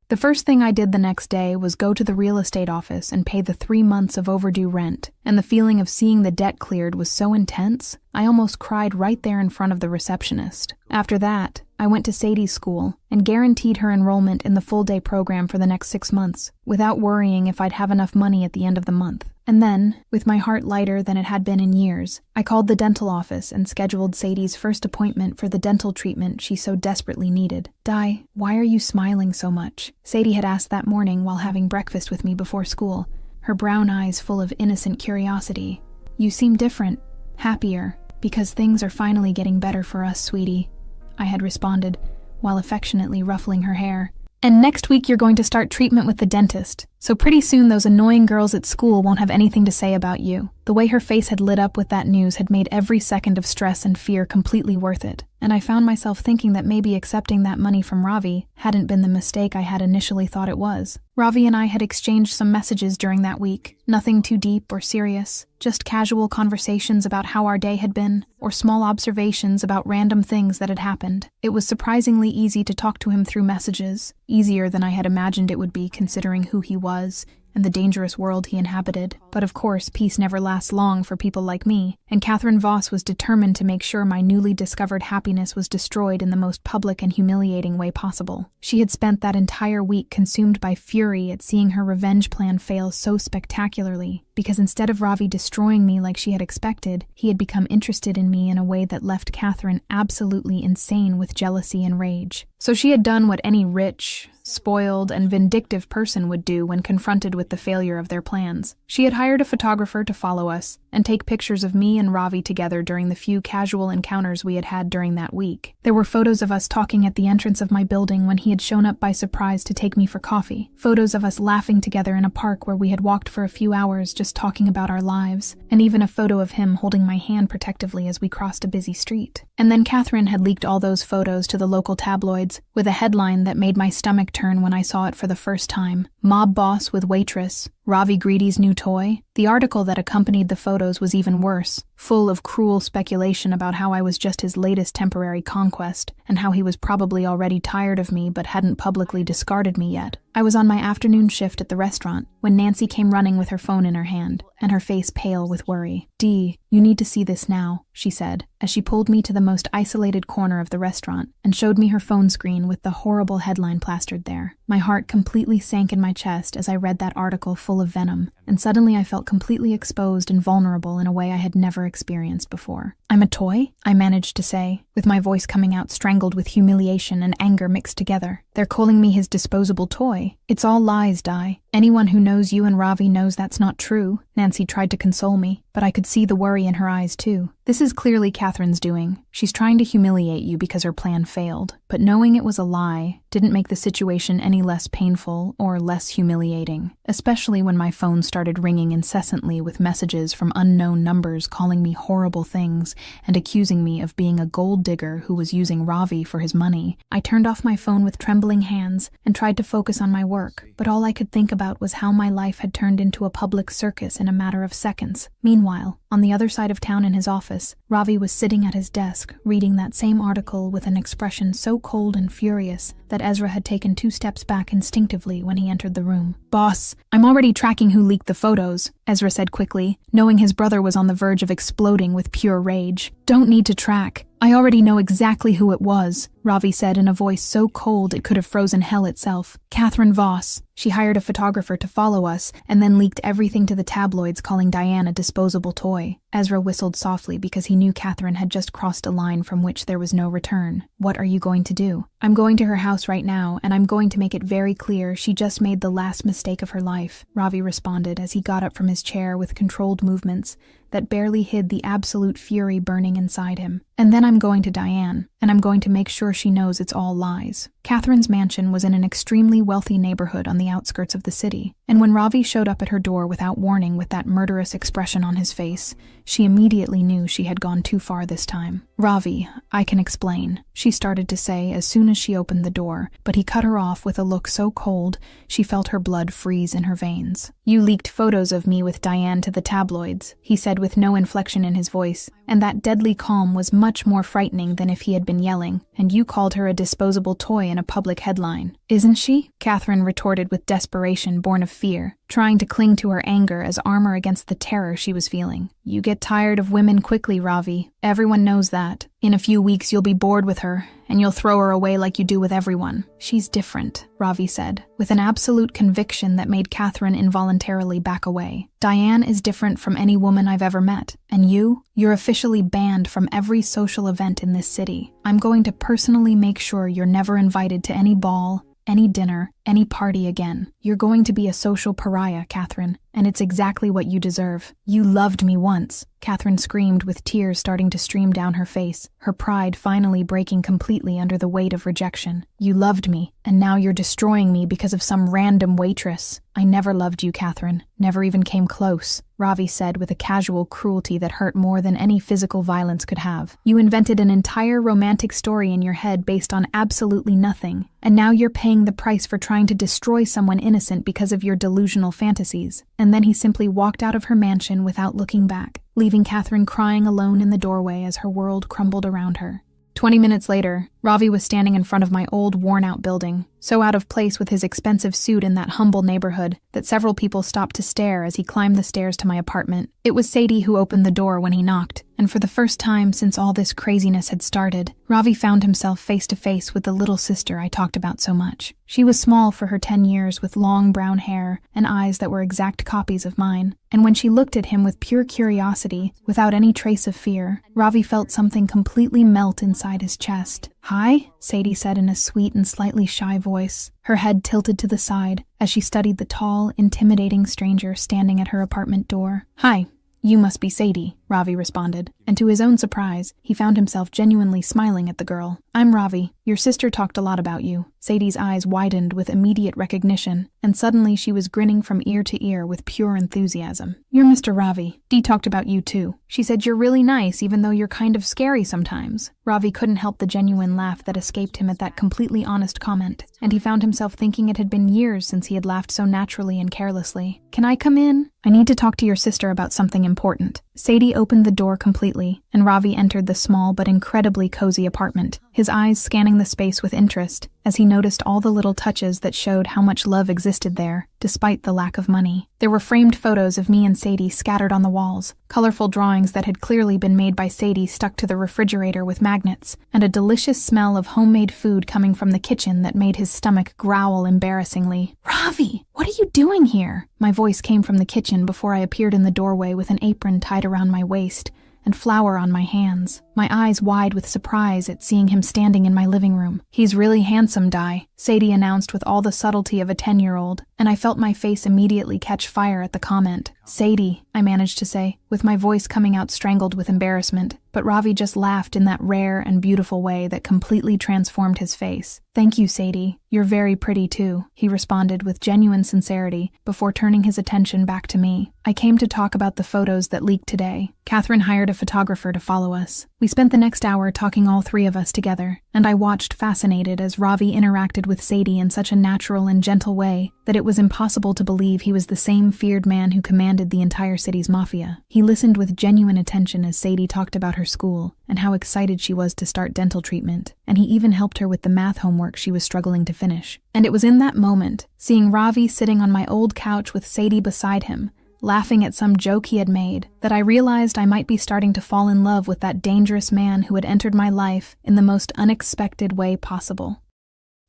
The first thing I did the next day was go to the real estate office and pay the 3 months of overdue rent, and the feeling of seeing the debt cleared was so intense, I almost cried right there in front of the receptionist. After that, I went to Sadie's school and guaranteed her enrollment in the full-day program for the next 6 months, without worrying if I'd have enough money at the end of the month. And then, with my heart lighter than it had been in years, I called the dental office and scheduled Sadie's first appointment for the dental treatment she so desperately needed. Di, why are you smiling so much? Sadie had asked that morning while having breakfast with me before school, her brown eyes full of innocent curiosity. You seem different, happier, because things are finally getting better for us, sweetie, I had responded, while affectionately ruffling her hair. And next week you're going to start treatment with the dentist, so pretty soon those annoying girls at school won't have anything to say about you. The way her face had lit up with that news had made every second of stress and fear completely worth it. and I found myself thinking that maybe accepting that money from Ravi hadn't been the mistake I had initially thought it was. Ravi and I had exchanged some messages during that week, nothing too deep or serious, just casual conversations about how our day had been, or small observations about random things that had happened. It was surprisingly easy to talk to him through messages, easier than I had imagined it would be considering who he was and the dangerous world he inhabited. But of course, peace never lasts long for people like me, and Catherine Voss was determined to make sure my newly discovered happiness was destroyed in the most public and humiliating way possible. She had spent that entire week consumed by fury at seeing her revenge plan fail so spectacularly, because instead of Ravi destroying me like she had expected, he had become interested in me in a way that left Catherine absolutely insane with jealousy and rage. So she had done what any rich, spoiled, and vindictive person would do when confronted with the failure of their plans. She had hired a photographer to follow us and take pictures of me and Ravi together during the few casual encounters we had had during that week. There were photos of us talking at the entrance of my building when he had shown up by surprise to take me for coffee, photos of us laughing together in a park where we had walked for a few hours just talking about our lives, and even a photo of him holding my hand protectively as we crossed a busy street. And then Catherine had leaked all those photos to the local tabloids, with a headline that made my stomach turn when I saw it for the first time: "Mob boss with waitress, Ravi Greedy's new toy." The article that accompanied the photos was even worse, full of cruel speculation about how I was just his latest temporary conquest, and how he was probably already tired of me but hadn't publicly discarded me yet. I was on my afternoon shift at the restaurant when Nancy came running with her phone in her hand, and her face pale with worry. "Dee, you need to see this now," she said, as she pulled me to the most isolated corner of the restaurant and showed me her phone screen with the horrible headline plastered there. My heart completely sank in my chest as I read that article full of venom, and suddenly I felt completely exposed and vulnerable in a way I had never experienced before. "I'm a toy?" I managed to say, with my voice coming out strangled with humiliation and anger mixed together. "They're calling me his disposable toy. It's all lies, Di. Anyone who knows you and Ravi knows that's not true." Nancy tried to console me, but I could see the worry in her eyes too. "This is clearly Catherine's doing. She's trying to humiliate you because her plan failed. But knowing it was a lie didn't make the situation any less painful or less humiliating, especially when my phone started ringing incessantly with messages from unknown numbers calling me horrible things and accusing me of being a gold digger who was using Ravi for his money. I turned off my phone with trembling hands and tried to focus on my work, but all I could think about was how my life had turned into a public circus in a matter of seconds. Meanwhile, on the other side of town in his office, Ravi was sitting at his desk, reading that same article with an expression so cold and furious that Ezra had taken 2 steps back instinctively when he entered the room. "Boss, I'm already tracking who leaked the photos," Ezra said quickly, knowing his brother was on the verge of exploding with pure rage. "Don't need to track. I already know exactly who it was," Ravi said in a voice so cold it could have frozen hell itself. "Catherine Voss. She hired a photographer to follow us and then leaked everything to the tabloids calling Diane a disposable toy." Ezra whistled softly because he knew Catherine had just crossed a line from which there was no return. "What are you going to do?" "I'm going to her house right now, and I'm going to make it very clear she just made the last mistake of her life," Ravi responded as he got up from his chair with controlled movements that barely hid the absolute fury burning inside him. "And then I'm going to Diane, and I'm going to make sure she knows it's all lies." Catherine's mansion was in an extremely wealthy neighborhood on the outskirts of the city, and when Ravi showed up at her door without warning with that murderous expression on his face, she immediately knew she had gone too far this time. "Ravi, I can explain," she started to say as soon as she opened the door, but he cut her off with a look so cold she felt her blood freeze in her veins. "You leaked photos of me with Diane to the tabloids," he said with no inflection in his voice, and that deadly calm was much more frightening than if he had been yelling, "and you called her a disposable toy in a public headline." "Isn't she?" Catherine retorted with desperation born of fear, trying to cling to her anger as armor against the terror she was feeling. "You get tired of women quickly, Ravi. Everyone knows that. In a few weeks you'll be bored with her, and you'll throw her away like you do with everyone." "She's different," Ravi said, with an absolute conviction that made Catherine involuntarily back away. "Diane is different from any woman I've ever met, and you're officially banned from every social event in this city. I'm going to personally make sure you're never invited to any ball, any dinner, any party again. You're going to be a social pariah, Catherine, and it's exactly what you deserve. You loved me once, Catherine screamed with tears starting to stream down her face, her pride finally breaking completely under the weight of rejection. You loved me, and now you're destroying me because of some random waitress. I never loved you, Catherine. Never even came close, Ravi said with a casual cruelty that hurt more than any physical violence could have. You invented an entire romantic story in your head based on absolutely nothing, and now you're paying the price for trying to destroy someone innocent because of your delusional fantasies. And then he simply walked out of her mansion without looking back, leaving Catherine crying alone in the doorway as her world crumbled around her. 20 minutes later, Ravi was standing in front of my old, worn-out building, so out of place with his expensive suit in that humble neighborhood that several people stopped to stare as he climbed the stairs to my apartment. It was Sadie who opened the door when he knocked, and for the first time since all this craziness had started, Ravi found himself face to face with the little sister I talked about so much. She was small for her 10 years with long brown hair and eyes that were exact copies of mine, and when she looked at him with pure curiosity, without any trace of fear, Ravi felt something completely melt inside his chest. "Hi," Sadie said in a sweet and slightly shy voice, her head tilted to the side as she studied the tall, intimidating stranger standing at her apartment door. "Hi, you must be Sadie," Ravi responded, and to his own surprise, he found himself genuinely smiling at the girl. "I'm Ravi. Your sister talked a lot about you." Sadie's eyes widened with immediate recognition, and suddenly she was grinning from ear to ear with pure enthusiasm. "You're Mr. Ravi. Dee talked about you too. She said you're really nice even though you're kind of scary sometimes." Ravi couldn't help the genuine laugh that escaped him at that completely honest comment, and he found himself thinking it had been years since he had laughed so naturally and carelessly. "Can I come in? I need to talk to your sister about something important." Sadie opened the door completely, and Ravi entered the small but incredibly cozy apartment, his eyes scanning the space with interest as he noticed all the little touches that showed how much love existed there, despite the lack of money. There were framed photos of me and Sadie scattered on the walls, colorful drawings that had clearly been made by Sadie stuck to the refrigerator with magnets, and a delicious smell of homemade food coming from the kitchen that made his stomach growl embarrassingly. "Ravi, what are you doing here?" My voice came from the kitchen before I appeared in the doorway with an apron tied around my waist and flour on my hands, my eyes wide with surprise at seeing him standing in my living room. "He's really handsome, Di," Sadie announced with all the subtlety of a 10-year-old, and I felt my face immediately catch fire at the comment. "Sadie," I managed to say, with my voice coming out strangled with embarrassment, but Ravi just laughed in that rare and beautiful way that completely transformed his face. "Thank you, Sadie. You're very pretty too," he responded with genuine sincerity before turning his attention back to me. "I came to talk about the photos that leaked today. Catherine hired a photographer to follow us. We spent the next hour talking all three of us together, and I watched fascinated as Ravi interacted with Sadie in such a natural and gentle way that it was impossible to believe he was the same feared man who commanded the entire city's mafia. He listened with genuine attention as Sadie talked about her school and how excited she was to start dental treatment, and he even helped her with the math homework she was struggling to finish. And it was in that moment, seeing Ravi sitting on my old couch with Sadie beside him, laughing at some joke he had made, that I realized I might be starting to fall in love with that dangerous man who had entered my life in the most unexpected way possible.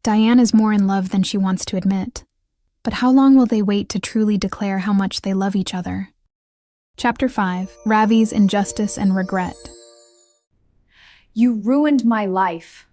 Diane is more in love than she wants to admit. But how long will they wait to truly declare how much they love each other? Chapter 5. Ravi's Injustice and Regret. You ruined my life.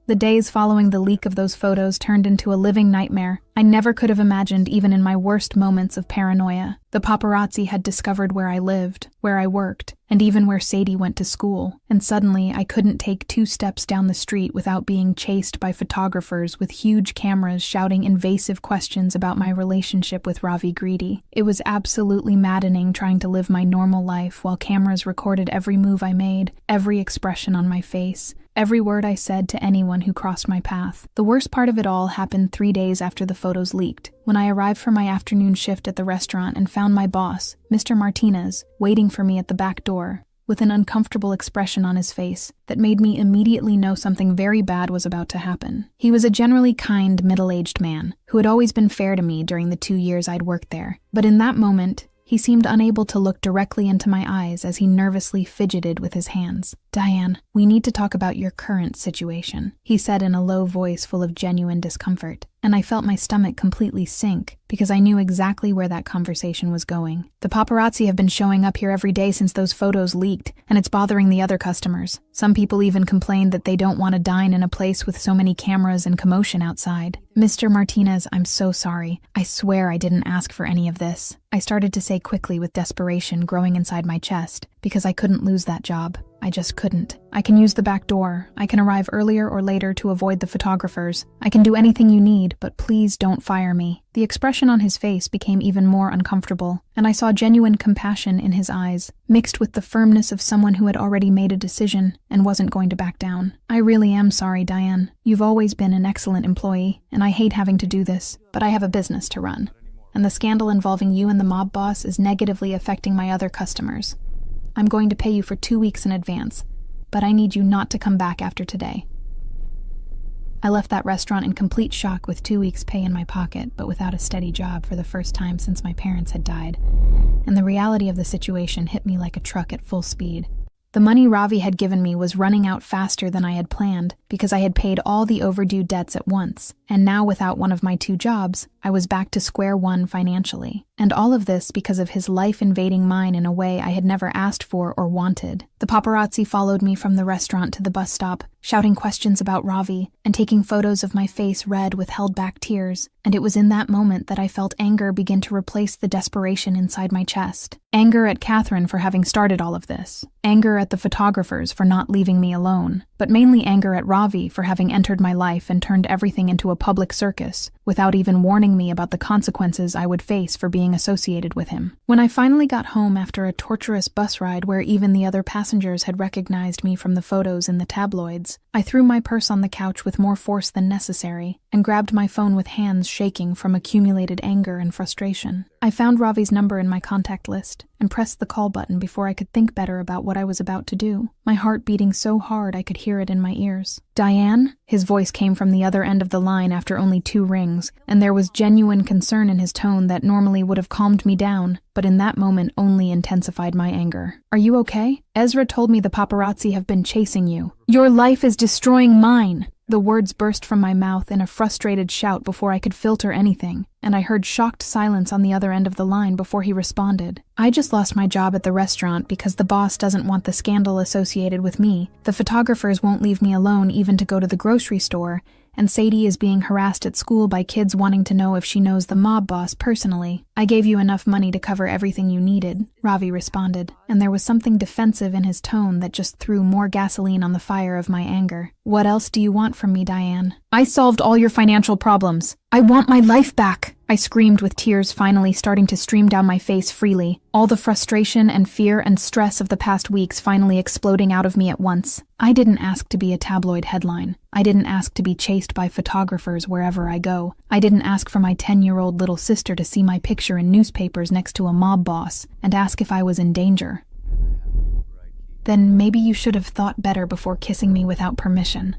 The days following the leak of those photos turned into a living nightmare I never could have imagined even in my worst moments of paranoia. The paparazzi had discovered where I lived, where I worked, and even where Sadie went to school, and suddenly I couldn't take 2 steps down the street without being chased by photographers with huge cameras shouting invasive questions about my relationship with Ravi Greedy. It was absolutely maddening trying to live my normal life while cameras recorded every move I made, every expression on my face, every word I said to anyone who crossed my path. The worst part of it all happened 3 days after the photos leaked, when I arrived for my afternoon shift at the restaurant and found my boss, Mr. Martinez, waiting for me at the back door, with an uncomfortable expression on his face that made me immediately know something very bad was about to happen. He was a generally kind, middle-aged man, who had always been fair to me during the 2 years I'd worked there. But in that moment, he seemed unable to look directly into my eyes as he nervously fidgeted with his hands. "Diane, we need to talk about your current situation," he said in a low voice full of genuine discomfort. and I felt my stomach completely sink because I knew exactly where that conversation was going. The paparazzi have been showing up here every day since those photos leaked, and it's bothering the other customers. Some people even complained that they don't want to dine in a place with so many cameras and commotion outside. Mr. Martinez, I'm so sorry. I swear I didn't ask for any of this. I started to say quickly with desperation growing inside my chest because I couldn't lose that job. I just couldn't. I can use the back door. I can arrive earlier or later to avoid the photographers. I can do anything you need, but please don't fire me. The expression on his face became even more uncomfortable, and I saw genuine compassion in his eyes, mixed with the firmness of someone who had already made a decision and wasn't going to back down. I really am sorry, Diane. You've always been an excellent employee, and I hate having to do this, but I have a business to run. And the scandal involving you and the mob boss is negatively affecting my other customers. I'm going to pay you for 2 weeks in advance, but I need you not to come back after today. I left that restaurant in complete shock with 2 weeks' pay in my pocket, but without a steady job for the first time since my parents had died. And the reality of the situation hit me like a truck at full speed. The money Ravi had given me was running out faster than I had planned because I had paid all the overdue debts at once, and now without one of my 2 jobs, I was back to square one financially. And all of this because of his life invading mine in a way I had never asked for or wanted. The paparazzi followed me from the restaurant to the bus stop, shouting questions about Ravi and taking photos of my face red with held back tears. And it was in that moment that I felt anger begin to replace the desperation inside my chest. Anger at Catherine for having started all of this. Anger at the photographers for not leaving me alone. But mainly anger at Ravi for having entered my life and turned everything into a public circus, without even warning me about the consequences I would face for being associated with him. When I finally got home after a torturous bus ride where even the other passengers had recognized me from the photos in the tabloids, I threw my purse on the couch with more force than necessary and grabbed my phone with hands shaking from accumulated anger and frustration. I found Ravi's number in my contact list and pressed the call button before I could think better about what I was about to do, my heart beating so hard I could hear it in my ears. "Diane?" His voice came from the other end of the line after only 2 rings, and there was genuine concern in his tone that normally would have calmed me down, but in that moment only intensified my anger. "Are you okay? Ezra told me the paparazzi have been chasing you. Your life is destroying mine." The words burst from my mouth in a frustrated shout before I could filter anything, and I heard shocked silence on the other end of the line before he responded. "I just lost my job at the restaurant because the boss doesn't want the scandal associated with me. The photographers won't leave me alone even to go to the grocery store, and Sadie is being harassed at school by kids wanting to know if she knows the mob boss personally. I gave you enough money to cover everything you needed," Ravi responded, and there was something defensive in his tone that just threw more gasoline on the fire of my anger. "What else do you want from me, Diane?" "I solved all your financial problems. I want my life back," I screamed with tears finally starting to stream down my face freely, all the frustration and fear and stress of the past weeks finally exploding out of me at once. I didn't ask to be a tabloid headline. I didn't ask to be chased by photographers wherever I go. I didn't ask for my 10-year-old little sister to see my picture in newspapers next to a mob boss and ask if I was in danger. "Then maybe you should have thought better before kissing me without permission,"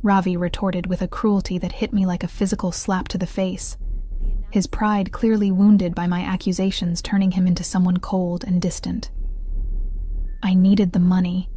Ravi retorted with a cruelty that hit me like a physical slap to the face, his pride clearly wounded by my accusations turning him into someone cold and distant. "I needed the money."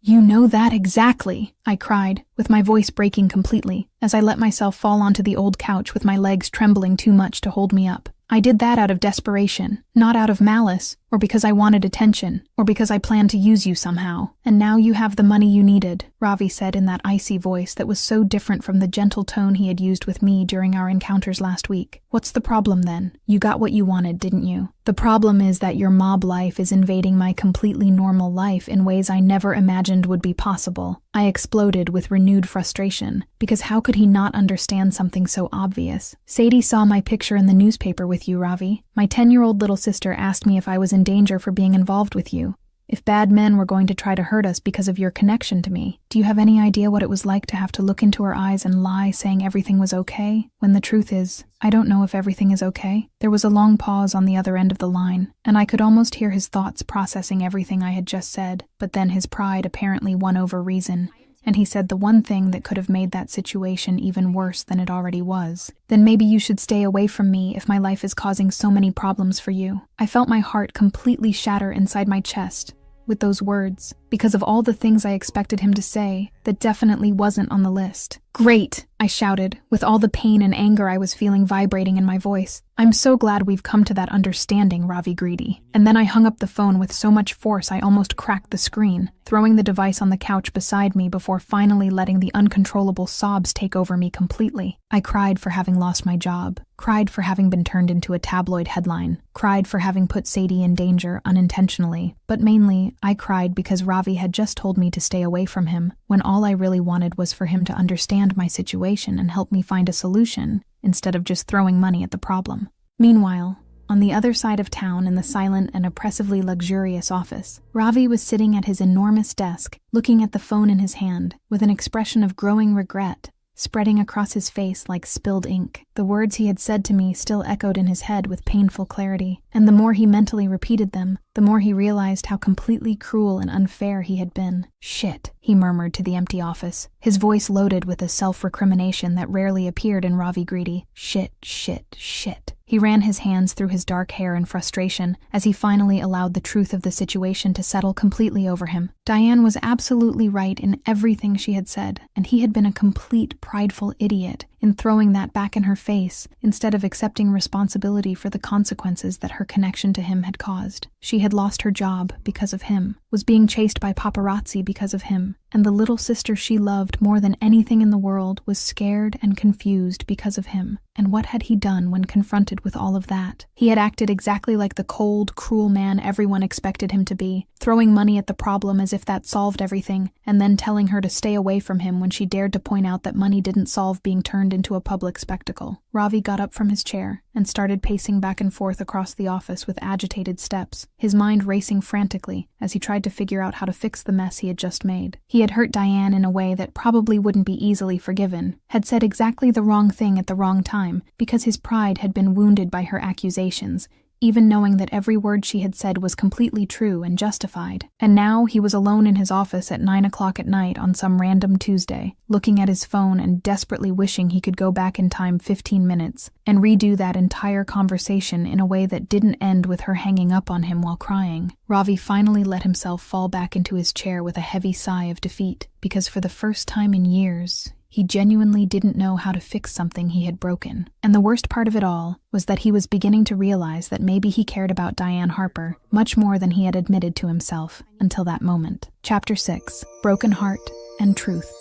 "You know that exactly," I cried, with my voice breaking completely, as I let myself fall onto the old couch with my legs trembling too much to hold me up. "I did that out of desperation, not out of malice, or because I wanted attention, or because I planned to use you somehow. And now you have the money you needed," Ravi said in that icy voice that was so different from the gentle tone he had used with me during our encounters last week. "What's the problem then? You got what you wanted, didn't you? The problem is that your mob life is invading my completely normal life in ways I never imagined would be possible." I exploded with renewed frustration, because how could he not understand something so obvious? "Sadie saw my picture in the newspaper with you, Ravi. My 10-year-old little sister asked me if I was in danger for being involved with you, if bad men were going to try to hurt us because of your connection to me. Do you have any idea what it was like to have to look into her eyes and lie saying everything was okay, when the truth is, I don't know if everything is okay?" There was a long pause on the other end of the line, and I could almost hear his thoughts processing everything I had just said, but then his pride apparently won over reason, and he said the one thing that could have made that situation even worse than it already was. "Then maybe you should stay away from me if my life is causing so many problems for you." I felt my heart completely shatter inside my chest with those words, because of all the things I expected him to say that definitely wasn't on the list. Great, I shouted, with all the pain and anger I was feeling vibrating in my voice. I'm so glad we've come to that understanding, Ravi greedy. And then I hung up the phone with so much force I almost cracked the screen, throwing the device on the couch beside me before finally letting the uncontrollable sobs take over me completely. I cried for having lost my job, cried for having been turned into a tabloid headline, cried for having put Sadie in danger unintentionally, but mainly, I cried because Ravi had just told me to stay away from him, when all I really wanted was for him to understand my situation and help me find a solution, instead of just throwing money at the problem. Meanwhile, on the other side of town in the silent and oppressively luxurious office, Ravi was sitting at his enormous desk, looking at the phone in his hand, with an expression of growing regret spreading across his face like spilled ink. The words he had said to me still echoed in his head with painful clarity, and the more he mentally repeated them, the more he realized how completely cruel and unfair he had been. "Shit," he murmured to the empty office, his voice loaded with a self-recrimination that rarely appeared in Ravi Greedy. Shit, shit, shit. He ran his hands through his dark hair in frustration as he finally allowed the truth of the situation to settle completely over him. Diane was absolutely right in everything she had said, and he had been a complete prideful idiot in throwing that back in her face instead of accepting responsibility for the consequences that her connection to him had caused. She had lost her job because of him, was being chased by paparazzi because of him, and the little sister she loved more than anything in the world was scared and confused because of him. And what had he done when confronted with all of that? He had acted exactly like the cold, cruel man everyone expected him to be, throwing money at the problem as if that solved everything, and then telling her to stay away from him when she dared to point out that money didn't solve being turned into a public spectacle. Ravi got up from his chair and started pacing back and forth across the office with agitated steps, his mind racing frantically as he tried to figure out how to fix the mess he had just made. He had hurt Diane in a way that probably wouldn't be easily forgiven, had said exactly the wrong thing at the wrong time because his pride had been wounded by her accusations, even knowing that every word she had said was completely true and justified. And now he was alone in his office at 9 o'clock at night on some random Tuesday, looking at his phone and desperately wishing he could go back in time 15 minutes and redo that entire conversation in a way that didn't end with her hanging up on him while crying. Ravi finally let himself fall back into his chair with a heavy sigh of defeat, because for the first time in years, he genuinely didn't know how to fix something he had broken. And the worst part of it all was that he was beginning to realize that maybe he cared about Diane Harper much more than he had admitted to himself until that moment. Chapter 6. Broken Heart and Truth.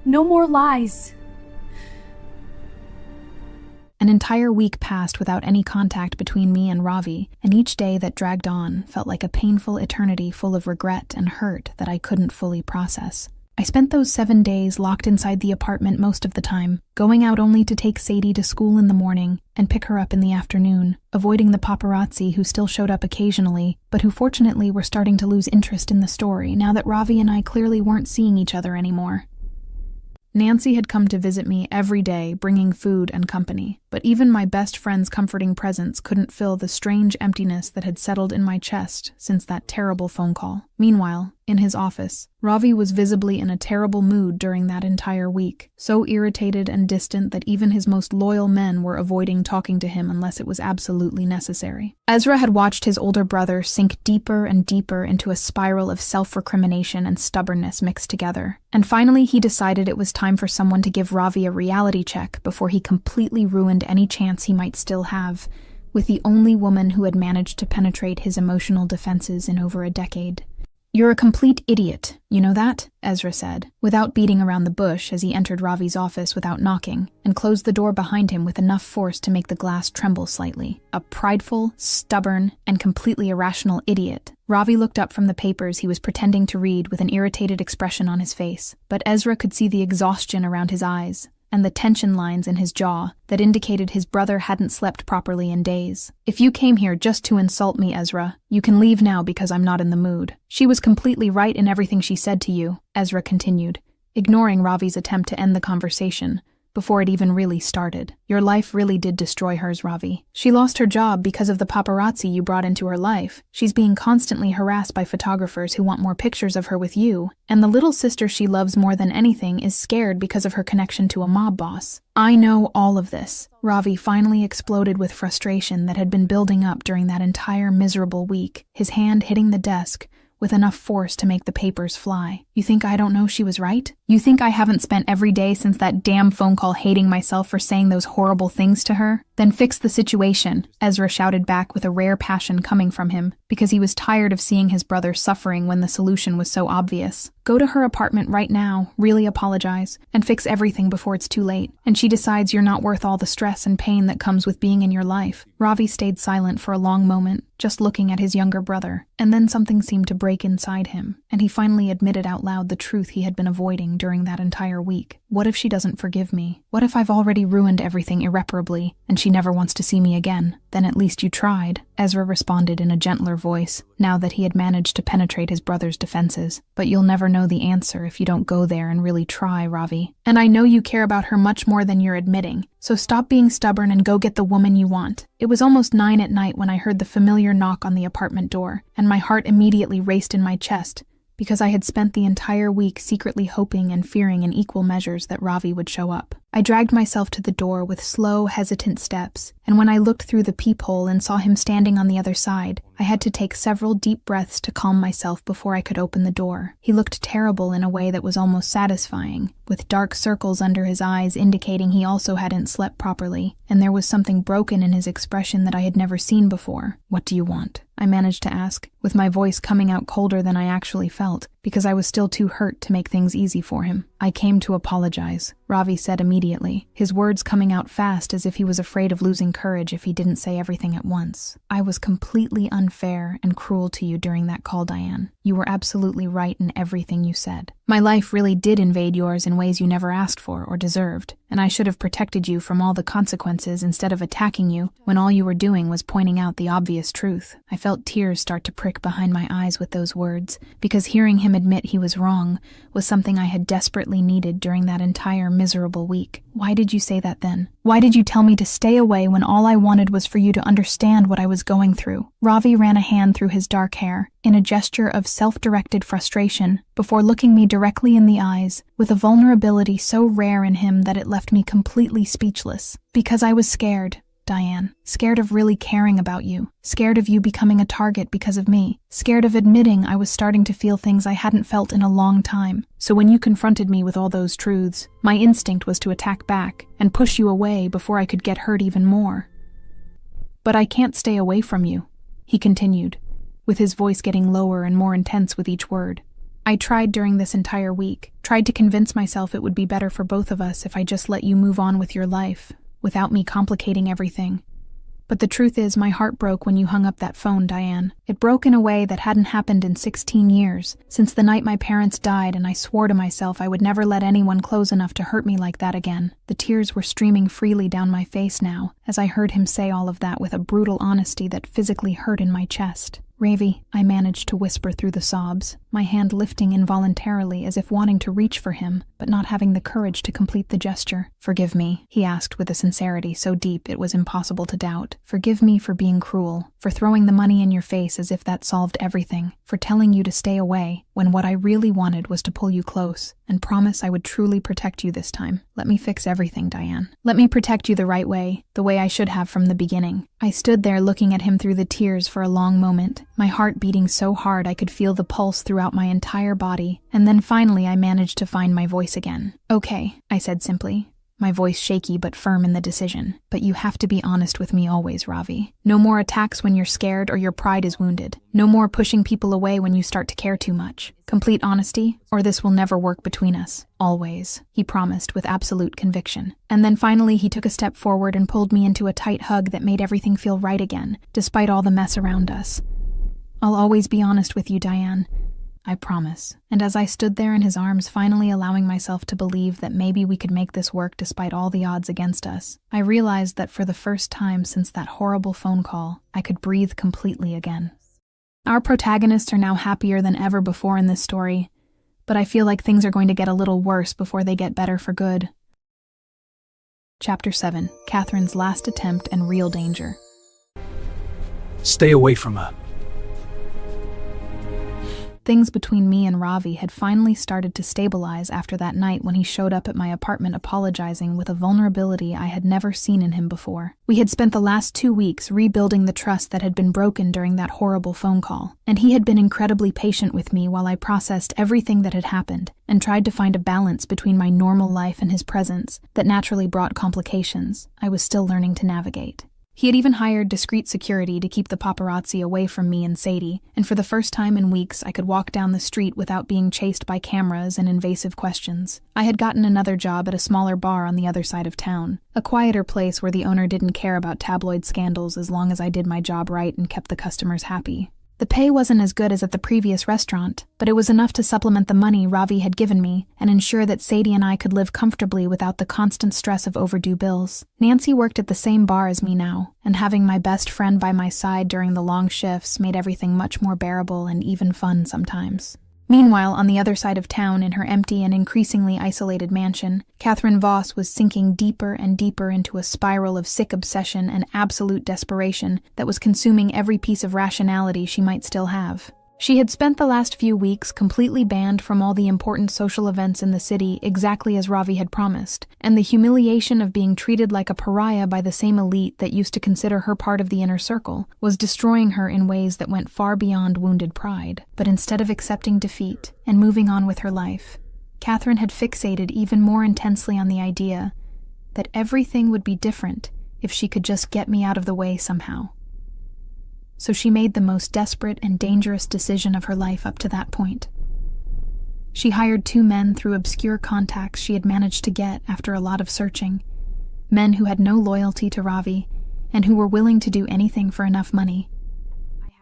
No more lies. An entire week passed without any contact between me and Ravi, and each day that dragged on felt like a painful eternity full of regret and hurt that I couldn't fully process. I spent those 7 days locked inside the apartment most of the time, going out only to take Sadie to school in the morning and pick her up in the afternoon, avoiding the paparazzi who still showed up occasionally, but who fortunately were starting to lose interest in the story now that Ravi and I clearly weren't seeing each other anymore. Nancy had come to visit me every day, bringing food and company, but even my best friend's comforting presence couldn't fill the strange emptiness that had settled in my chest since that terrible phone call. Meanwhile, in his office, Ravi was visibly in a terrible mood during that entire week, so irritated and distant that even his most loyal men were avoiding talking to him unless it was absolutely necessary. Ezra had watched his older brother sink deeper and deeper into a spiral of self-recrimination and stubbornness mixed together, and finally he decided it was time for someone to give Ravi a reality check before he completely ruined any chance he might still have with the only woman who had managed to penetrate his emotional defenses in over a decade. "You're a complete idiot, you know that?" Ezra said, without beating around the bush as he entered Ravi's office without knocking, and closed the door behind him with enough force to make the glass tremble slightly. "A prideful, stubborn, and completely irrational idiot." Ravi looked up from the papers he was pretending to read with an irritated expression on his face, but Ezra could see the exhaustion around his eyes and the tension lines in his jaw that indicated his brother hadn't slept properly in days. "If you came here just to insult me, Ezra, you can leave now because I'm not in the mood. She was completely right in everything she said to you," Ezra continued, ignoring Ravi's attempt to end the conversation before it even really started. "Your life really did destroy hers, Ravi. She lost her job because of the paparazzi you brought into her life. She's being constantly harassed by photographers who want more pictures of her with you, and the little sister she loves more than anything is scared because of her connection to a mob boss. I know all of this." Ravi finally exploded with frustration that had been building up during that entire miserable week, his hand hitting the desk with enough force to make the papers fly. You think I don't know she was right? You think I haven't spent every day since that damn phone call hating myself for saying those horrible things to her? Then fix the situation, Ezra shouted back with a rare passion coming from him, because he was tired of seeing his brother suffering when the solution was so obvious. Go to her apartment right now, really apologize, and fix everything before it's too late, and she decides you're not worth all the stress and pain that comes with being in your life. Ravi stayed silent for a long moment, just looking at his younger brother, and then something seemed to break inside him, and he finally admitted out loud the truth he had been avoiding during that entire week. What if she doesn't forgive me? What if I've already ruined everything irreparably, and she never wants to see me again? Then at least you tried, Ezra responded in a gentler voice, now that he had managed to penetrate his brother's defenses. But you'll never know the answer if you don't go there and really try, Ravi. And I know you care about her much more than you're admitting, so stop being stubborn and go get the woman you want. It was almost 9 at night when I heard the familiar knock on the apartment door, and my heart immediately raced in my chest, because I had spent the entire week secretly hoping and fearing in equal measures that Ravi would show up. I dragged myself to the door with slow, hesitant steps, and when I looked through the peephole and saw him standing on the other side, I had to take several deep breaths to calm myself before I could open the door. He looked terrible in a way that was almost satisfying, with dark circles under his eyes indicating he also hadn't slept properly, and there was something broken in his expression that I had never seen before. "What do you want?" I managed to ask, with my voice coming out colder than I actually felt, because I was still too hurt to make things easy for him. "I came to apologize," Ravi said immediately, his words coming out fast as if he was afraid of losing courage if he didn't say everything at once. "I was completely unfair and cruel to you during that call, Diane. You were absolutely right in everything you said. My life really did invade yours in ways you never asked for or deserved, and I should have protected you from all the consequences instead of attacking you when all you were doing was pointing out the obvious truth." I felt tears start to prick behind my eyes with those words, because hearing him admit he was wrong was something I had desperately needed during that entire miserable week. "Why did you say that then? Why did you tell me to stay away when all I wanted was for you to understand what I was going through?" Ravi ran a hand through his dark hair, in a gesture of self-directed frustration, before looking me directly in the eyes, with a vulnerability so rare in him that it left me completely speechless. "Because I was scared, Diane. Scared of really caring about you. Scared of you becoming a target because of me. Scared of admitting I was starting to feel things I hadn't felt in a long time. So when you confronted me with all those truths, my instinct was to attack back and push you away before I could get hurt even more. But I can't stay away from you," he continued, with his voice getting lower and more intense with each word. "I tried during this entire week, tried to convince myself it would be better for both of us if I just let you move on with your life, without me complicating everything. But the truth is, my heart broke when you hung up that phone, Diane. It broke in a way that hadn't happened in 16 years, since the night my parents died, and I swore to myself I would never let anyone close enough to hurt me like that again." The tears were streaming freely down my face now, as I heard him say all of that with a brutal honesty that physically hurt in my chest. "Ravi," I managed to whisper through the sobs, my hand lifting involuntarily as if wanting to reach for him, but not having the courage to complete the gesture. "Forgive me," he asked with a sincerity so deep it was impossible to doubt. "Forgive me for being cruel, for throwing the money in your face as if that solved everything, for telling you to stay away, when what I really wanted was to pull you close, and promise I would truly protect you this time. Let me fix everything, Diane. Let me protect you the right way, the way I should have from the beginning." I stood there looking at him through the tears for a long moment, my heart beating so hard I could feel the pulse throughout my entire body, and then finally I managed to find my voice again. "Okay," I said simply, my voice shaky but firm in the decision. "But you have to be honest with me always, Ravi. No more attacks when you're scared or your pride is wounded. No more pushing people away when you start to care too much. Complete honesty, or this will never work between us. Always," he promised with absolute conviction. And then finally he took a step forward and pulled me into a tight hug that made everything feel right again, despite all the mess around us. "I'll always be honest with you, Diane. I promise." And as I stood there in his arms, finally allowing myself to believe that maybe we could make this work despite all the odds against us, I realized that for the first time since that horrible phone call, I could breathe completely again. Our protagonists are now happier than ever before in this story, but I feel like things are going to get a little worse before they get better for good. Chapter 7. Catherine's Last Attempt and Real Danger. Stay away from her. Things between me and Ravi had finally started to stabilize after that night when he showed up at my apartment apologizing with a vulnerability I had never seen in him before. We had spent the last 2 weeks rebuilding the trust that had been broken during that horrible phone call, and he had been incredibly patient with me while I processed everything that had happened and tried to find a balance between my normal life and his presence that naturally brought complications I was still learning to navigate. He had even hired discreet security to keep the paparazzi away from me and Sadie, and for the first time in weeks I could walk down the street without being chased by cameras and invasive questions. I had gotten another job at a smaller bar on the other side of town, a quieter place where the owner didn't care about tabloid scandals as long as I did my job right and kept the customers happy. The pay wasn't as good as at the previous restaurant, but it was enough to supplement the money Ravi had given me and ensure that Sadie and I could live comfortably without the constant stress of overdue bills. Nancy worked at the same bar as me now, and having my best friend by my side during the long shifts made everything much more bearable and even fun sometimes. Meanwhile, on the other side of town, in her empty and increasingly isolated mansion, Catherine Voss was sinking deeper and deeper into a spiral of sick obsession and absolute desperation that was consuming every piece of rationality she might still have. She had spent the last few weeks completely banned from all the important social events in the city exactly as Ravi had promised, and the humiliation of being treated like a pariah by the same elite that used to consider her part of the inner circle was destroying her in ways that went far beyond wounded pride. But instead of accepting defeat and moving on with her life, Catherine had fixated even more intensely on the idea that everything would be different if she could just get me out of the way somehow. So she made the most desperate and dangerous decision of her life up to that point. She hired 2 men through obscure contacts she had managed to get after a lot of searching, men who had no loyalty to Ravi and who were willing to do anything for enough money.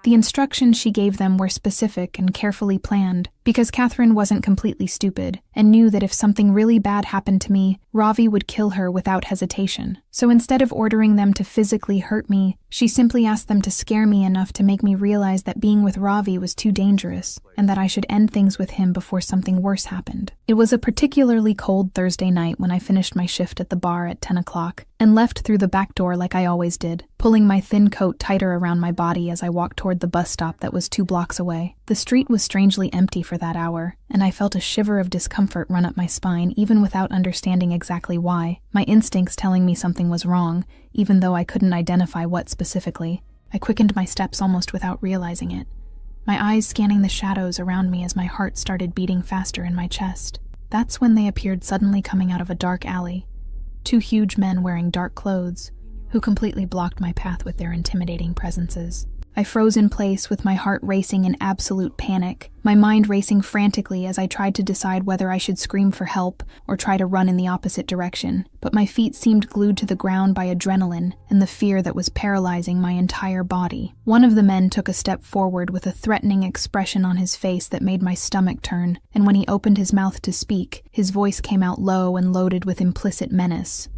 The instructions she gave them were specific and carefully planned because Catherine wasn't completely stupid and knew that if something really bad happened to me, Ravi would kill her without hesitation. So instead of ordering them to physically hurt me, she simply asked them to scare me enough to make me realize that being with Ravi was too dangerous and that I should end things with him before something worse happened. It was a particularly cold Thursday night when I finished my shift at the bar at 10 o'clock and left through the back door like I always did, pulling my thin coat tighter around my body as I walked toward the bus stop that was 2 blocks away. The street was strangely empty for that hour, and I felt a shiver of discomfort run up my spine even without understanding exactly why, my instincts telling me something was wrong, even though I couldn't identify what specifically. I quickened my steps almost without realizing it, my eyes scanning the shadows around me as my heart started beating faster in my chest. That's when they appeared suddenly coming out of a dark alley, 2 huge men wearing dark clothes, who completely blocked my path with their intimidating presences. I froze in place with my heart racing in absolute panic, my mind racing frantically as I tried to decide whether I should scream for help or try to run in the opposite direction. But my feet seemed glued to the ground by adrenaline and the fear that was paralyzing my entire body. One of the men took a step forward with a threatening expression on his face that made my stomach turn, and when he opened his mouth to speak, his voice came out low and loaded with implicit menace.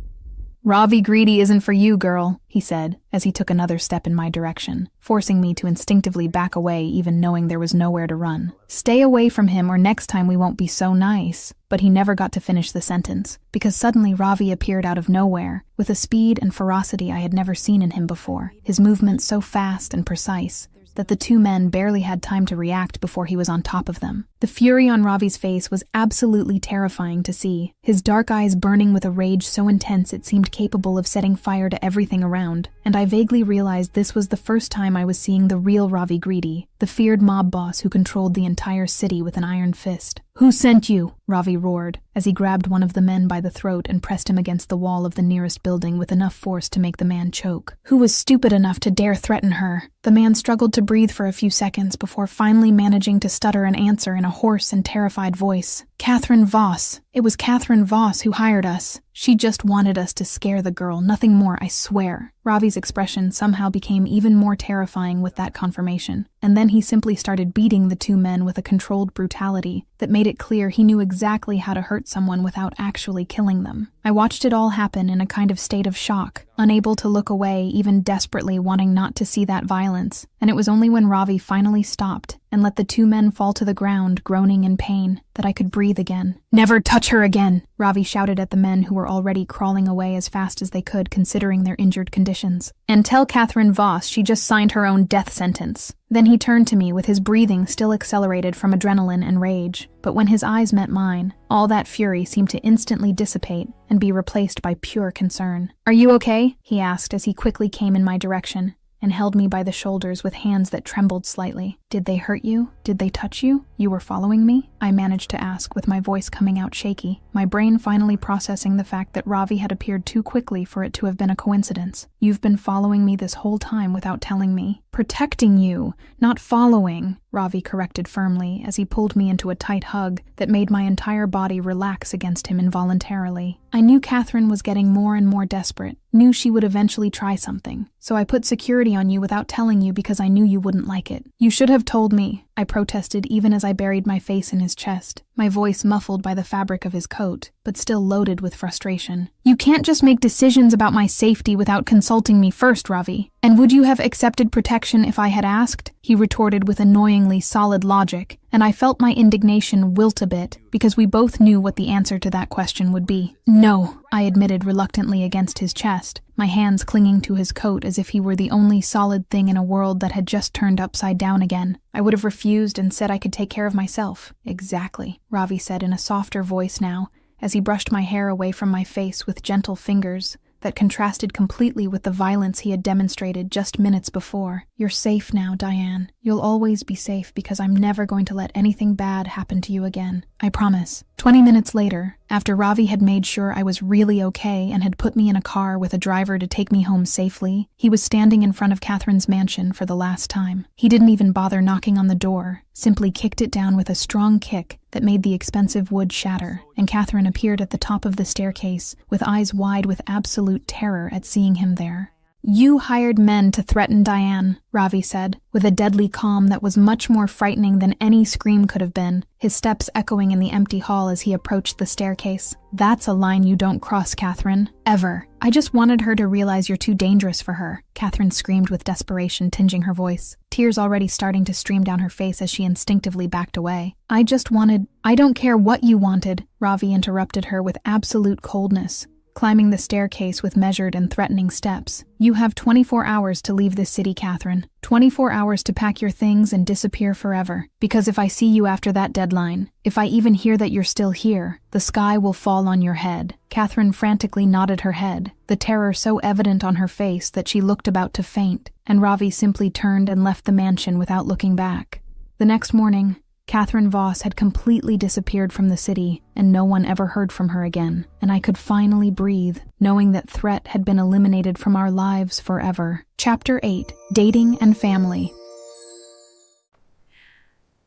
"Ravi Greedy isn't for you, girl," he said, as he took another step in my direction, forcing me to instinctively back away even knowing there was nowhere to run. "Stay away from him or next time we won't be so nice." But he never got to finish the sentence, because suddenly Ravi appeared out of nowhere, with a speed and ferocity I had never seen in him before, his movements so fast and precise that the 2 men barely had time to react before he was on top of them. The fury on Ravi's face was absolutely terrifying to see, his dark eyes burning with a rage so intense it seemed capable of setting fire to everything around, and I vaguely realized this was the first time I was seeing the real Ravi Greedy, the feared mob boss who controlled the entire city with an iron fist. "Who sent you?" Ravi roared, as he grabbed one of the men by the throat and pressed him against the wall of the nearest building with enough force to make the man choke. "Who was stupid enough to dare threaten her?" The man struggled to breathe for a few seconds before finally managing to stutter an answer in a hoarse and terrified voice. "Catherine Voss. It was Catherine Voss who hired us. She just wanted us to scare the girl, nothing more, I swear." Ravi's expression somehow became even more terrifying with that confirmation, and then he simply started beating the 2 men with a controlled brutality that made it clear he knew exactly how to hurt someone without actually killing them. I watched it all happen in a kind of state of shock, unable to look away, even desperately wanting not to see that violence, and it was only when Ravi finally stopped and let the 2 men fall to the ground, groaning in pain, that I could breathe again. "Never touch her again!" Ravi shouted at the men who were already crawling away as fast as they could considering their injured conditions. "And tell Catherine Voss she just signed her own death sentence. Then he turned to me with his breathing still accelerated from adrenaline and rage. But when his eyes met mine, all that fury seemed to instantly dissipate and be replaced by pure concern. "Are you okay?" he asked as he quickly came in my direction and held me by the shoulders with hands that trembled slightly. "Did they hurt you? Did they touch you? You were following me?" I managed to ask with my voice coming out shaky, my brain finally processing the fact that Ravi had appeared too quickly for it to have been a coincidence. "You've been following me this whole time without telling me." "Protecting you, not following," Ravi corrected firmly as he pulled me into a tight hug that made my entire body relax against him involuntarily. I knew Catherine was getting more and more desperate, knew she would eventually try something, so I put security on you without telling you because I knew you wouldn't like it. "You should have told me," I protested even as I buried my face in his chest, my voice muffled by the fabric of his coat, but still loaded with frustration. "You can't just make decisions about my safety without consulting me first, Ravi. And would you have accepted protection if I had asked?" he retorted with annoyingly solid logic, and I felt my indignation wilt a bit because we both knew what the answer to that question would be. "No," I admitted reluctantly against his chest, my hands clinging to his coat as if he were the only solid thing in a world that had just turned upside down again. "I would have refused and said I could take care of myself." "Exactly," Ravi said in a softer voice now, as he brushed my hair away from my face with gentle fingers that contrasted completely with the violence he had demonstrated just minutes before. "You're safe now, Diane. You'll always be safe because I'm never going to let anything bad happen to you again. I promise." 20 minutes later, after Ravi had made sure I was really okay and had put me in a car with a driver to take me home safely, he was standing in front of Catherine's mansion for the last time. He didn't even bother knocking on the door, simply kicked it down with a strong kick that made the expensive wood shatter, and Catherine appeared at the top of the staircase with eyes wide with absolute terror at seeing him there. "You hired men to threaten Diane," Ravi said, with a deadly calm that was much more frightening than any scream could have been, his steps echoing in the empty hall as he approached the staircase. "That's a line you don't cross, Catherine. Ever. I just wanted her to realize you're too dangerous for her," Catherine screamed with desperation tinging her voice, tears already starting to stream down her face as she instinctively backed away. "I don't care what you wanted," Ravi interrupted her with absolute coldness, climbing the staircase with measured and threatening steps. "You have 24 hours to leave this city, Catherine. 24 hours to pack your things and disappear forever. Because if I see you after that deadline, if I even hear that you're still here, the sky will fall on your head." Catherine frantically nodded her head, the terror so evident on her face that she looked about to faint, and Ravi simply turned and left the mansion without looking back. The next morning, Catherine Voss had completely disappeared from the city, and no one ever heard from her again, and I could finally breathe, knowing that threat had been eliminated from our lives forever. Chapter 8: Dating and Family.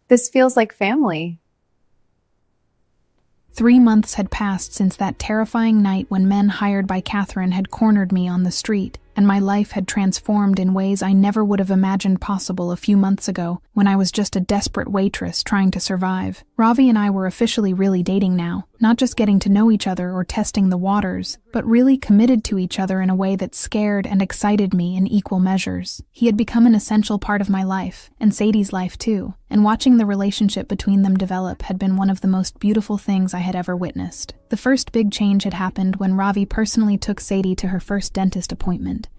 This feels like family. 3 months had passed since that terrifying night when men hired by Catherine had cornered me on the street, and my life had transformed in ways I never would have imagined possible a few months ago when I was just a desperate waitress trying to survive. Ravi and I were officially really dating now, not just getting to know each other or testing the waters, but really committed to each other in a way that scared and excited me in equal measures. He had become an essential part of my life, and Sadie's life too, and watching the relationship between them develop had been one of the most beautiful things I had ever witnessed. The first big change had happened when Ravi personally took Sadie to her first dentist appointment,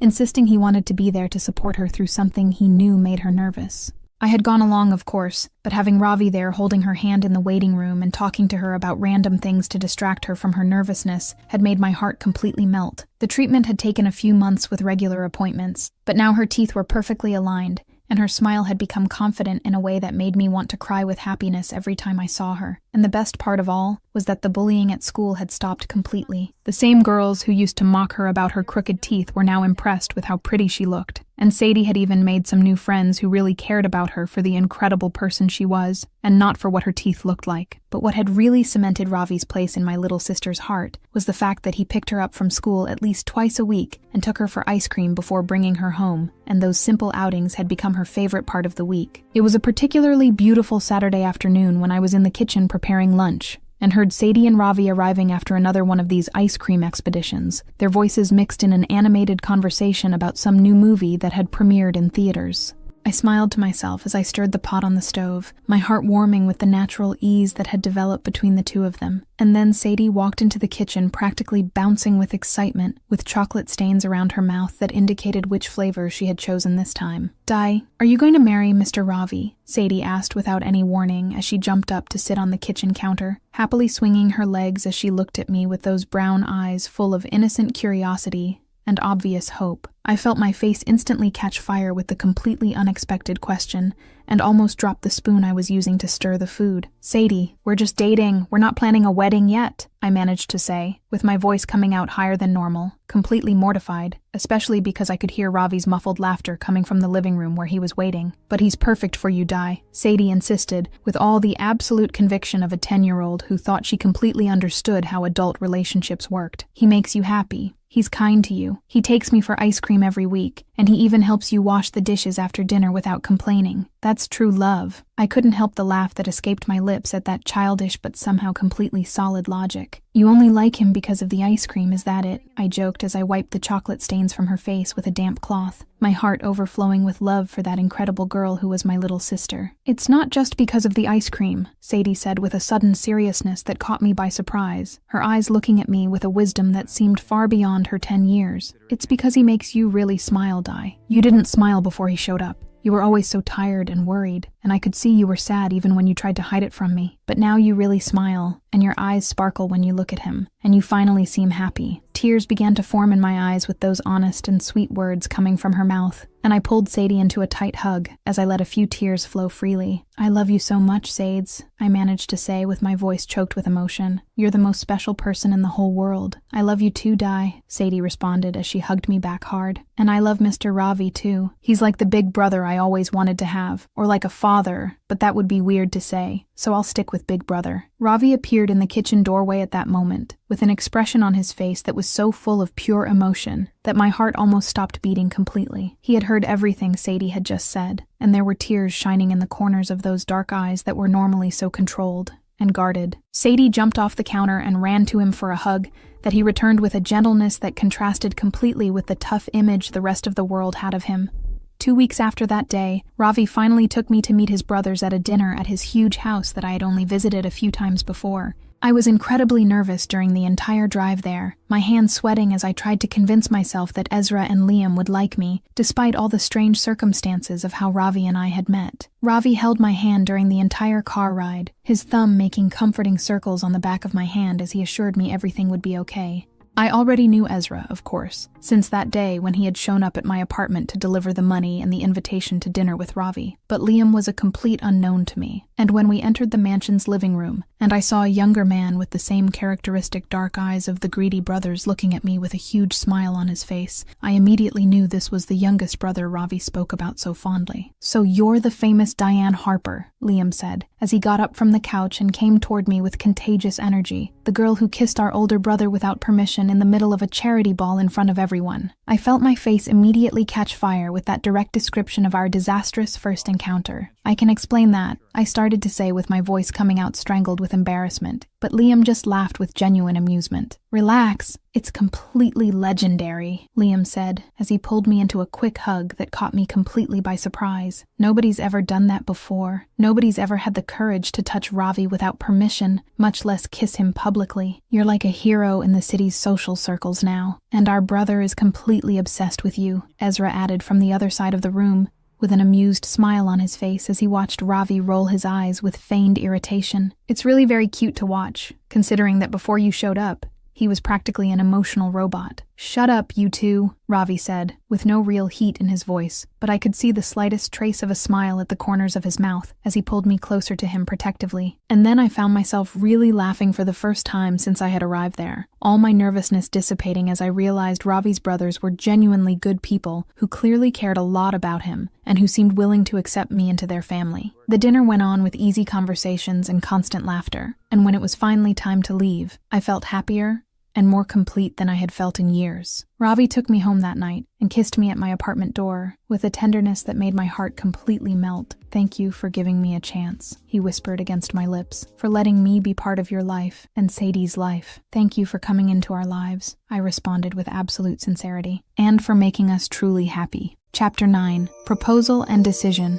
insisting he wanted to be there to support her through something he knew made her nervous. I had gone along, of course, but having Ravi there holding her hand in the waiting room and talking to her about random things to distract her from her nervousness had made my heart completely melt. The treatment had taken a few months with regular appointments, but now her teeth were perfectly aligned, and her smile had become confident in a way that made me want to cry with happiness every time I saw her. And the best part of all was that the bullying at school had stopped completely. The same girls who used to mock her about her crooked teeth were now impressed with how pretty she looked, and Sadie had even made some new friends who really cared about her for the incredible person she was, and not for what her teeth looked like. But what had really cemented Ravi's place in my little sister's heart was the fact that he picked her up from school at least twice a week and took her for ice cream before bringing her home, and those simple outings had become her favorite part of the week. It was a particularly beautiful Saturday afternoon when I was in the kitchen preparing lunch, and heard Sadie and Ravi arriving after another one of these ice cream expeditions, their voices mixed in an animated conversation about some new movie that had premiered in theaters. I smiled to myself as I stirred the pot on the stove, my heart warming with the natural ease that had developed between the two of them. And then Sadie walked into the kitchen, practically bouncing with excitement, with chocolate stains around her mouth that indicated which flavor she had chosen this time. "Di, are you going to marry Mr. Ravi?" Sadie asked without any warning as she jumped up to sit on the kitchen counter, happily swinging her legs as she looked at me with those brown eyes full of innocent curiosity and obvious hope. I felt my face instantly catch fire with the completely unexpected question, and almost dropped the spoon I was using to stir the food. "Sadie, we're just dating. We're not planning a wedding yet," I managed to say, with my voice coming out higher than normal, completely mortified, especially because I could hear Ravi's muffled laughter coming from the living room where he was waiting. "But he's perfect for you, Di," Sadie insisted, with all the absolute conviction of a 10-year-old who thought she completely understood how adult relationships worked. "He makes you happy. He's kind to you. He takes me for ice cream every week, and he even helps you wash the dishes after dinner without complaining. That's true love." I couldn't help the laugh that escaped my lips at that childish but somehow completely solid logic. "You only like him because of the ice cream, is that it?" I joked as I wiped the chocolate stains from her face with a damp cloth, my heart overflowing with love for that incredible girl who was my little sister. "It's not just because of the ice cream," Sadie said with a sudden seriousness that caught me by surprise, her eyes looking at me with a wisdom that seemed far beyond her 10 years. "It's because he makes you really smile, Di. You didn't smile before he showed up. You were always so tired and worried, and I could see you were sad even when you tried to hide it from me. But now you really smile, and your eyes sparkle when you look at him, and you finally seem happy." Tears began to form in my eyes with those honest and sweet words coming from her mouth, and I pulled Sadie into a tight hug as I let a few tears flow freely. "I love you so much, Sades," I managed to say with my voice choked with emotion. "You're the most special person in the whole world." "I love you too, Di," Sadie responded as she hugged me back hard. "And I love Mr. Ravi too. He's like the big brother I always wanted to have, or like a father, but that would be weird to say, so I'll stick with big brother." Ravi appeared in the kitchen doorway at that moment, with an expression on his face that was so full of pure emotion that my heart almost stopped beating completely. He had heard everything Sadie had just said, and there were tears shining in the corners of those dark eyes that were normally so controlled and guarded. Sadie jumped off the counter and ran to him for a hug that he returned with a gentleness that contrasted completely with the tough image the rest of the world had of him. 2 weeks after that day, Ravi finally took me to meet his brothers at a dinner at his huge house that I had only visited a few times before. I was incredibly nervous during the entire drive there, my hands sweating as I tried to convince myself that Ezra and Liam would like me, despite all the strange circumstances of how Ravi and I had met. Ravi held my hand during the entire car ride, his thumb making comforting circles on the back of my hand as he assured me everything would be okay. I already knew Ezra, of course, since that day when he had shown up at my apartment to deliver the money and the invitation to dinner with Ravi, but Liam was a complete unknown to me. And when we entered the mansion's living room, and I saw a younger man with the same characteristic dark eyes of the greedy brothers looking at me with a huge smile on his face, I immediately knew this was the youngest brother Ravi spoke about so fondly. "So you're the famous Diane Harper," Liam said, as he got up from the couch and came toward me with contagious energy, "the girl who kissed our older brother without permission in the middle of a charity ball in front of everyone." I felt my face immediately catch fire with that direct description of our disastrous first encounter. "I can explain that," I started to say with my voice coming out strangled with embarrassment, but Liam just laughed with genuine amusement. "Relax, it's completely legendary," Liam said, as he pulled me into a quick hug that caught me completely by surprise. "Nobody's ever done that before. Nobody's ever had the courage to touch Ravi without permission, much less kiss him publicly. You're like a hero in the city's social circles now, and our brother is completely obsessed with you," Ezra added from the other side of the room, with an amused smile on his face as he watched Ravi roll his eyes with feigned irritation. "It's really very cute to watch, considering that before you showed up, he was practically an emotional robot." "Shut up, you two," Ravi said, with no real heat in his voice, but I could see the slightest trace of a smile at the corners of his mouth as he pulled me closer to him protectively. And then I found myself really laughing for the first time since I had arrived there, all my nervousness dissipating as I realized Ravi's brothers were genuinely good people who clearly cared a lot about him and who seemed willing to accept me into their family. The dinner went on with easy conversations and constant laughter, and when it was finally time to leave, I felt happier and more complete than I had felt in years. Ravi took me home that night and kissed me at my apartment door with a tenderness that made my heart completely melt. "Thank you for giving me a chance," he whispered against my lips, "for letting me be part of your life and Sadie's life. Thank you for coming into our lives," I responded with absolute sincerity, "and for making us truly happy." Chapter 9. Proposal and Decision.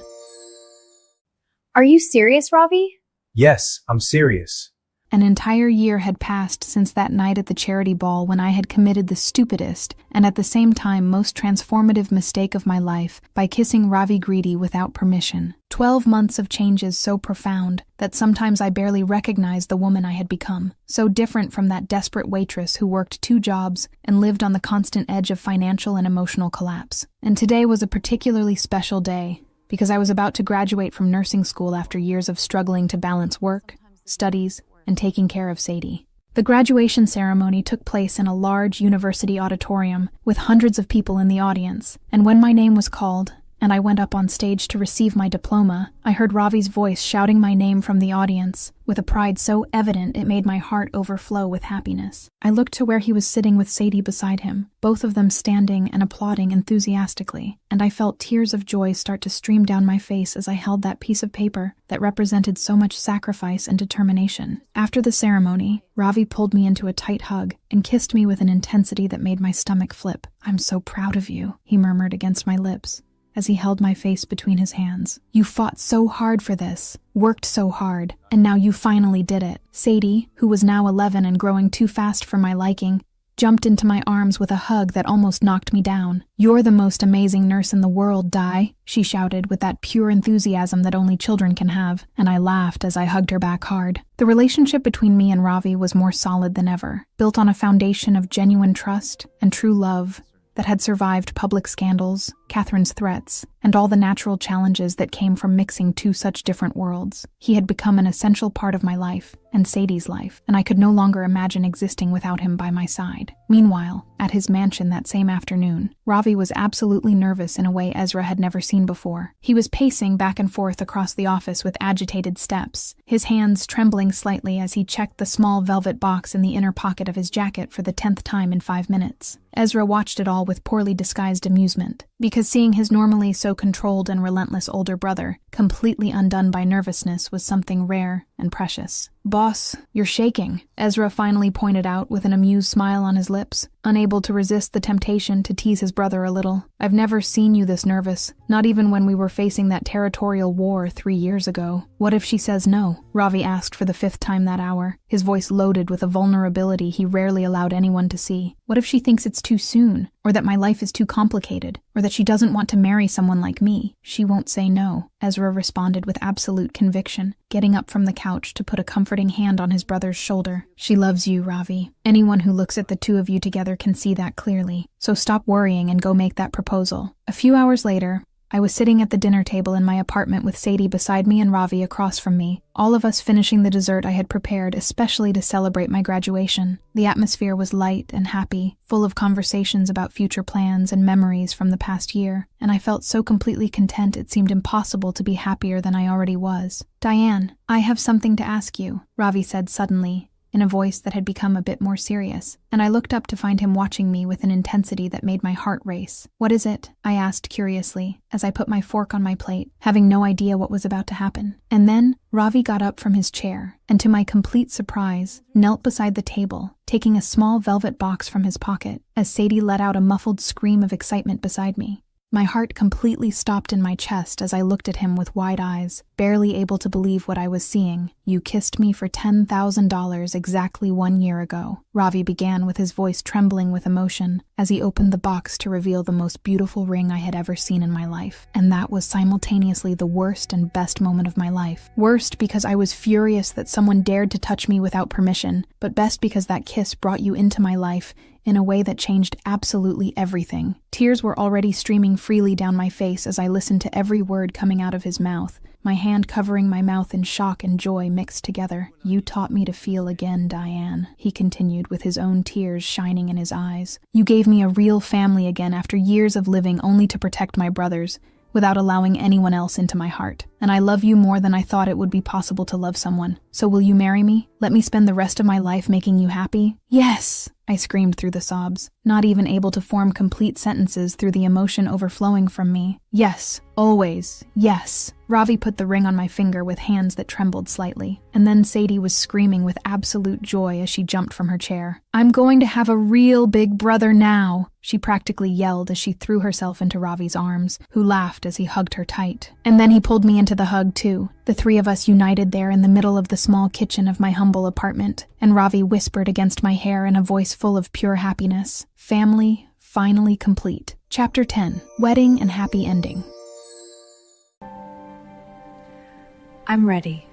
Are you serious, Ravi? Yes, I'm serious. An entire year had passed since that night at the charity ball when I had committed the stupidest and at the same time most transformative mistake of my life by kissing Ravi Greedy without permission. 12 months of changes so profound that sometimes I barely recognized the woman I had become, so different from that desperate waitress who worked 2 jobs and lived on the constant edge of financial and emotional collapse. And today was a particularly special day because I was about to graduate from nursing school after years of struggling to balance work, studies, and taking care of Sadie. The graduation ceremony took place in a large university auditorium with hundreds of people in the audience, and when my name was called and I went up on stage to receive my diploma, I heard Ravi's voice shouting my name from the audience with a pride so evident it made my heart overflow with happiness. I looked to where he was sitting with Sadie beside him, both of them standing and applauding enthusiastically, and I felt tears of joy start to stream down my face as I held that piece of paper that represented so much sacrifice and determination. After the ceremony, Ravi pulled me into a tight hug and kissed me with an intensity that made my stomach flip. "I'm so proud of you," he murmured against my lips as he held my face between his hands. "You fought so hard for this, worked so hard, and now you finally did it." Sadie, who was now 11 and growing too fast for my liking, jumped into my arms with a hug that almost knocked me down. "You're the most amazing nurse in the world, Di," she shouted with that pure enthusiasm that only children can have, and I laughed as I hugged her back hard. The relationship between me and Ravi was more solid than ever, built on a foundation of genuine trust and true love that had survived public scandals, Catherine's threats, and all the natural challenges that came from mixing 2 such different worlds. He had become an essential part of my life, and Sadie's life, and I could no longer imagine existing without him by my side. Meanwhile, at his mansion that same afternoon, Ravi was absolutely nervous in a way Ezra had never seen before. He was pacing back and forth across the office with agitated steps, his hands trembling slightly as he checked the small velvet box in the inner pocket of his jacket for the 10th time in 5 minutes. Ezra watched it all with poorly disguised amusement, because seeing his normally so controlled and relentless older brother completely undone by nervousness was something rare and precious. "Boss, you're shaking," Ezra finally pointed out with an amused smile on his lips, unable to resist the temptation to tease his brother a little. "I've never seen you this nervous, not even when we were facing that territorial war 3 years ago." "What if she says no?" Ravi asked for the 5th time that hour, his voice loaded with a vulnerability he rarely allowed anyone to see. "What if she thinks it's too soon, or that my life is too complicated, or that she doesn't want to marry someone like me?" "She won't say no," Ezra responded with absolute conviction, getting up from the couch to put a comforting hand on his brother's shoulder. "She loves you, Ravi. Anyone who looks at the 2 of you together can see that clearly. So stop worrying and go make that proposal." A few hours later, I was sitting at the dinner table in my apartment with Sadie beside me and Ravi across from me, all of us finishing the dessert I had prepared especially to celebrate my graduation. The atmosphere was light and happy, full of conversations about future plans and memories from the past year, and I felt so completely content it seemed impossible to be happier than I already was. "Diane, I have something to ask you," Ravi said suddenly, in a voice that had become a bit more serious, and I looked up to find him watching me with an intensity that made my heart race. "What is it?" I asked curiously, as I put my fork on my plate, having no idea what was about to happen. And then, Ravi got up from his chair, and to my complete surprise, knelt beside the table, taking a small velvet box from his pocket, as Sadie let out a muffled scream of excitement beside me. My heart completely stopped in my chest as I looked at him with wide eyes, barely able to believe what I was seeing. "You kissed me for $10,000 exactly 1 year ago," Ravi began with his voice trembling with emotion as he opened the box to reveal the most beautiful ring I had ever seen in my life. And that was simultaneously the worst and best moment of my life. Worst because I was furious that someone dared to touch me without permission, but best because that kiss brought you into my life in a way that changed absolutely everything. Tears were already streaming freely down my face as I listened to every word coming out of his mouth, my hand covering my mouth in shock and joy mixed together. "You taught me to feel again, Diane," he continued with his own tears shining in his eyes. "You gave me a real family again after years of living only to protect my brothers, without allowing anyone else into my heart. And I love you more than I thought it would be possible to love someone. So will you marry me? Let me spend the rest of my life making you happy?" "Yes!" I screamed through the sobs, not even able to form complete sentences through the emotion overflowing from me. "Yes, always, yes." Ravi put the ring on my finger with hands that trembled slightly, and then Sadie was screaming with absolute joy as she jumped from her chair. "I'm going to have a real big brother now!" she practically yelled as she threw herself into Ravi's arms, who laughed as he hugged her tight. And then he pulled me into the hug too, the three of us united there in the middle of the small kitchen of my humble apartment, and Ravi whispered against my hair in a voice full of pure happiness, "Family, finally complete." Chapter 10. Wedding and Happy Ending. I'm ready.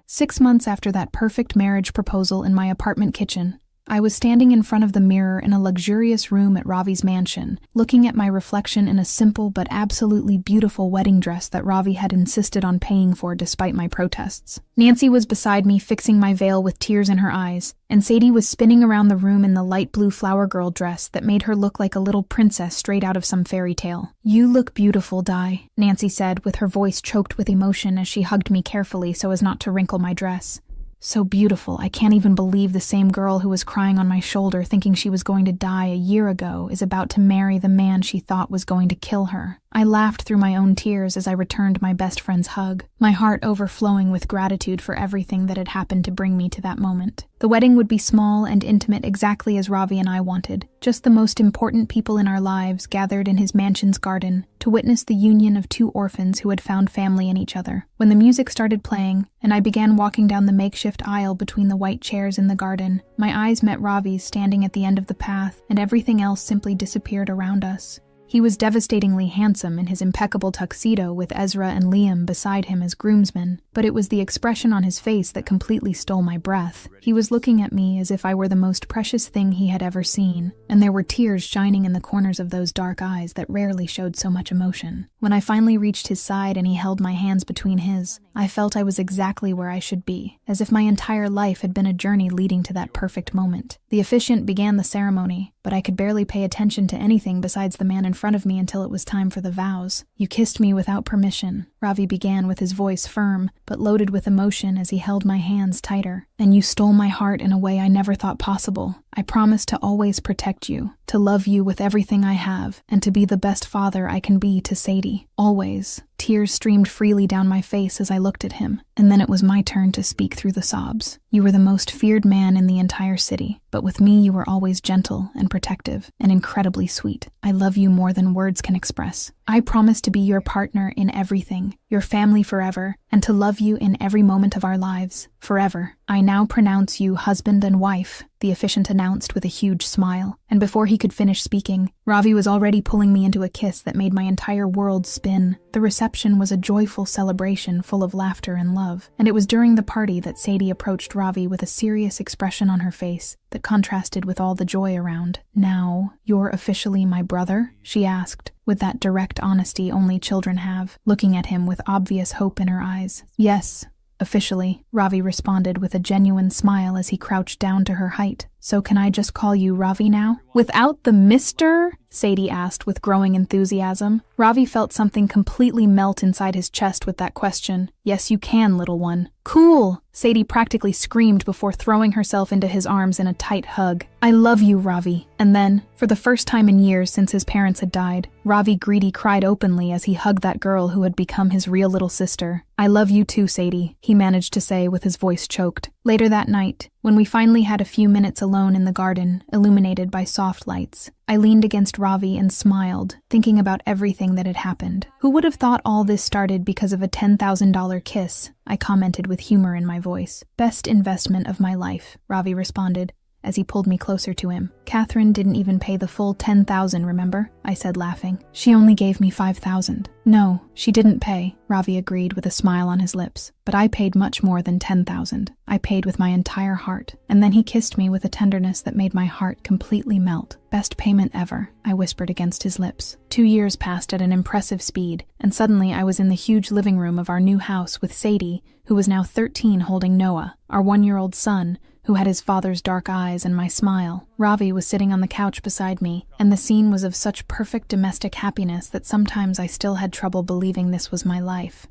6 months after that perfect marriage proposal in my apartment kitchen, I was standing in front of the mirror in a luxurious room at Ravi's mansion, looking at my reflection in a simple but absolutely beautiful wedding dress that Ravi had insisted on paying for despite my protests. Nancy was beside me, fixing my veil with tears in her eyes, and Sadie was spinning around the room in the light blue flower girl dress that made her look like a little princess straight out of some fairy tale. "You look beautiful, Di," Nancy said, with her voice choked with emotion as she hugged me carefully so as not to wrinkle my dress. "So beautiful, I can't even believe the same girl who was crying on my shoulder thinking she was going to die a year ago is about to marry the man she thought was going to kill her." I laughed through my own tears as I returned my best friend's hug, my heart overflowing with gratitude for everything that had happened to bring me to that moment. The wedding would be small and intimate, exactly as Ravi and I wanted. Just the most important people in our lives gathered in his mansion's garden to witness the union of two orphans who had found family in each other. When the music started playing, and I began walking down the makeshift aisle between the white chairs in the garden, my eyes met Ravi's standing at the end of the path, and everything else simply disappeared around us. He was devastatingly handsome in his impeccable tuxedo with Ezra and Liam beside him as groomsmen, but it was the expression on his face that completely stole my breath. He was looking at me as if I were the most precious thing he had ever seen, and there were tears shining in the corners of those dark eyes that rarely showed so much emotion. When I finally reached his side and he held my hands between his, I felt I was exactly where I should be, as if my entire life had been a journey leading to that perfect moment. The officiant began the ceremony, but I could barely pay attention to anything besides the man in front of me until it was time for the vows. "You kissed me without permission," Ravi began with his voice firm, but loaded with emotion as he held my hands tighter. "And you stole my heart in a way I never thought possible. I promise to always protect you, to love you with everything I have, and to be the best father I can be to Sadie. Always." Tears streamed freely down my face as I looked at him, and then it was my turn to speak through the sobs. "You were the most feared man in the entire city, but with me you were always gentle and protective and incredibly sweet. I love you more than words can express. I promise to be your partner in everything, your family forever, and to love you in every moment of our lives, forever. I now pronounce you husband and wife," the officiant announced with a huge smile, and before he could finish speaking, Ravi was already pulling me into a kiss that made my entire world spin. The reception was a joyful celebration full of laughter and love, and it was during the party that Sadie approached Ravi with a serious expression on her face that contrasted with all the joy around. "Now, you're officially my brother?" she asked, with that direct honesty only children have, looking at him with obvious hope in her eyes. "Yes, officially," Ravi responded with a genuine smile as he crouched down to her height. "So can I just call you Ravi now?" "Without the Mr.?" Sadie asked with growing enthusiasm. Ravi felt something completely melt inside his chest with that question. "Yes, you can, little one." "Cool!" Sadie practically screamed before throwing herself into his arms in a tight hug. "I love you, Ravi." And then, for the first time in years since his parents had died, Ravi Greedy cried openly as he hugged that girl who had become his real little sister. "I love you too, Sadie," he managed to say with his voice choked. Later that night, when we finally had a few minutes alone in the garden, illuminated by soft lights, I leaned against Ravi and smiled, thinking about everything that had happened. "Who would have thought all this started because of a $10,000 kiss?" I commented with humor in my voice. "Best investment of my life," Ravi responded, as he pulled me closer to him. "Catherine didn't even pay the full $10,000, remember?" I said, laughing. "She only gave me $5,000. "No, she didn't pay," Ravi agreed with a smile on his lips. "But I paid much more than $10,000. I paid with my entire heart." And then he kissed me with a tenderness that made my heart completely melt. "Best payment ever," I whispered against his lips. 2 years passed at an impressive speed, and suddenly I was in the huge living room of our new house with Sadie, who was now 13, holding Noah, our 1-year-old son, who had his father's dark eyes and my smile. Ravi was sitting on the couch beside me, and the scene was of such perfect domestic happiness that sometimes I still had trouble believing this was my life.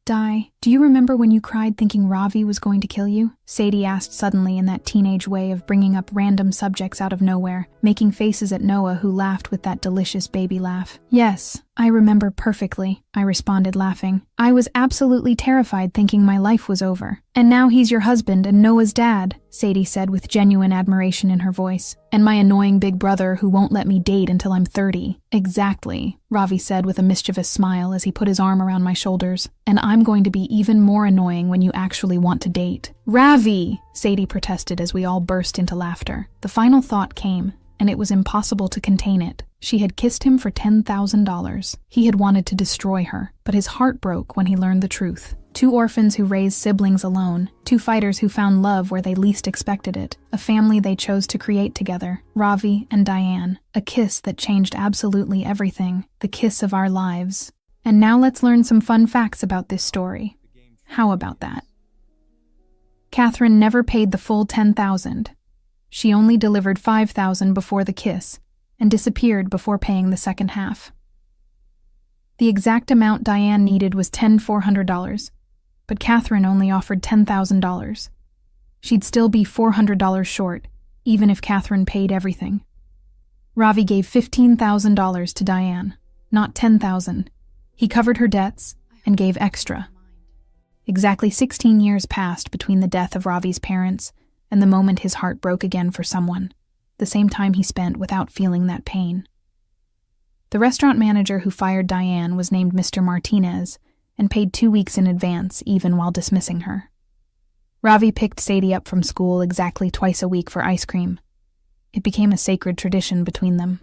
"Di, do you remember when you cried thinking Ravi was going to kill you?" Sadie asked suddenly in that teenage way of bringing up random subjects out of nowhere, making faces at Noah, who laughed with that delicious baby laugh. Yes, I remember perfectly, I responded, laughing. I was absolutely terrified, thinking my life was over. And now he's your husband and Noah's dad, Sadie said with genuine admiration in her voice. And my annoying big brother who won't let me date until I'm 30. Exactly, Ravi said with a mischievous smile as he put his arm around my shoulders. And I'm going to be even more annoying when you actually want to date. Ravi, Sadie protested as we all burst into laughter. The final thought came, and it was impossible to contain it. She had kissed him for $10,000. He had wanted to destroy her, but his heart broke when he learned the truth. 2 orphans who raised siblings alone, 2 fighters who found love where they least expected it, a family they chose to create together, Ravi and Diane, a kiss that changed absolutely everything, the kiss of our lives. And now let's learn some fun facts about this story. How about that? Catherine never paid the full $10,000. She only delivered $5,000 before the kiss, and disappeared before paying the second half. The exact amount Diane needed was $10,400, but Catherine only offered $10,000. She'd still be $400 short, even if Catherine paid everything. Ravi gave $15,000 to Diane, not $10,000. He covered her debts and gave extra. Exactly 16 years passed between the death of Ravi's parents and the moment his heart broke again for someone, the same time he spent without feeling that pain. The restaurant manager who fired Diane was named Mr. Martinez and paid 2 weeks in advance, even while dismissing her. Ravi picked Sadie up from school exactly twice a week for ice cream. It became a sacred tradition between them.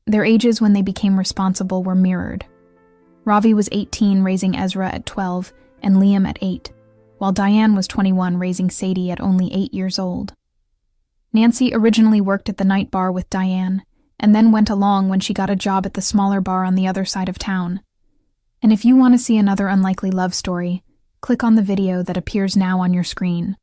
Their ages when they became responsible were mirrored. Ravi was 18, raising Ezra at 12, and Liam at 8, while Diane was 21, raising Sadie at only 8 years old. Nancy originally worked at the night bar with Diane, and then went along when she got a job at the smaller bar on the other side of town. And if you want to see another unlikely love story, click on the video that appears now on your screen.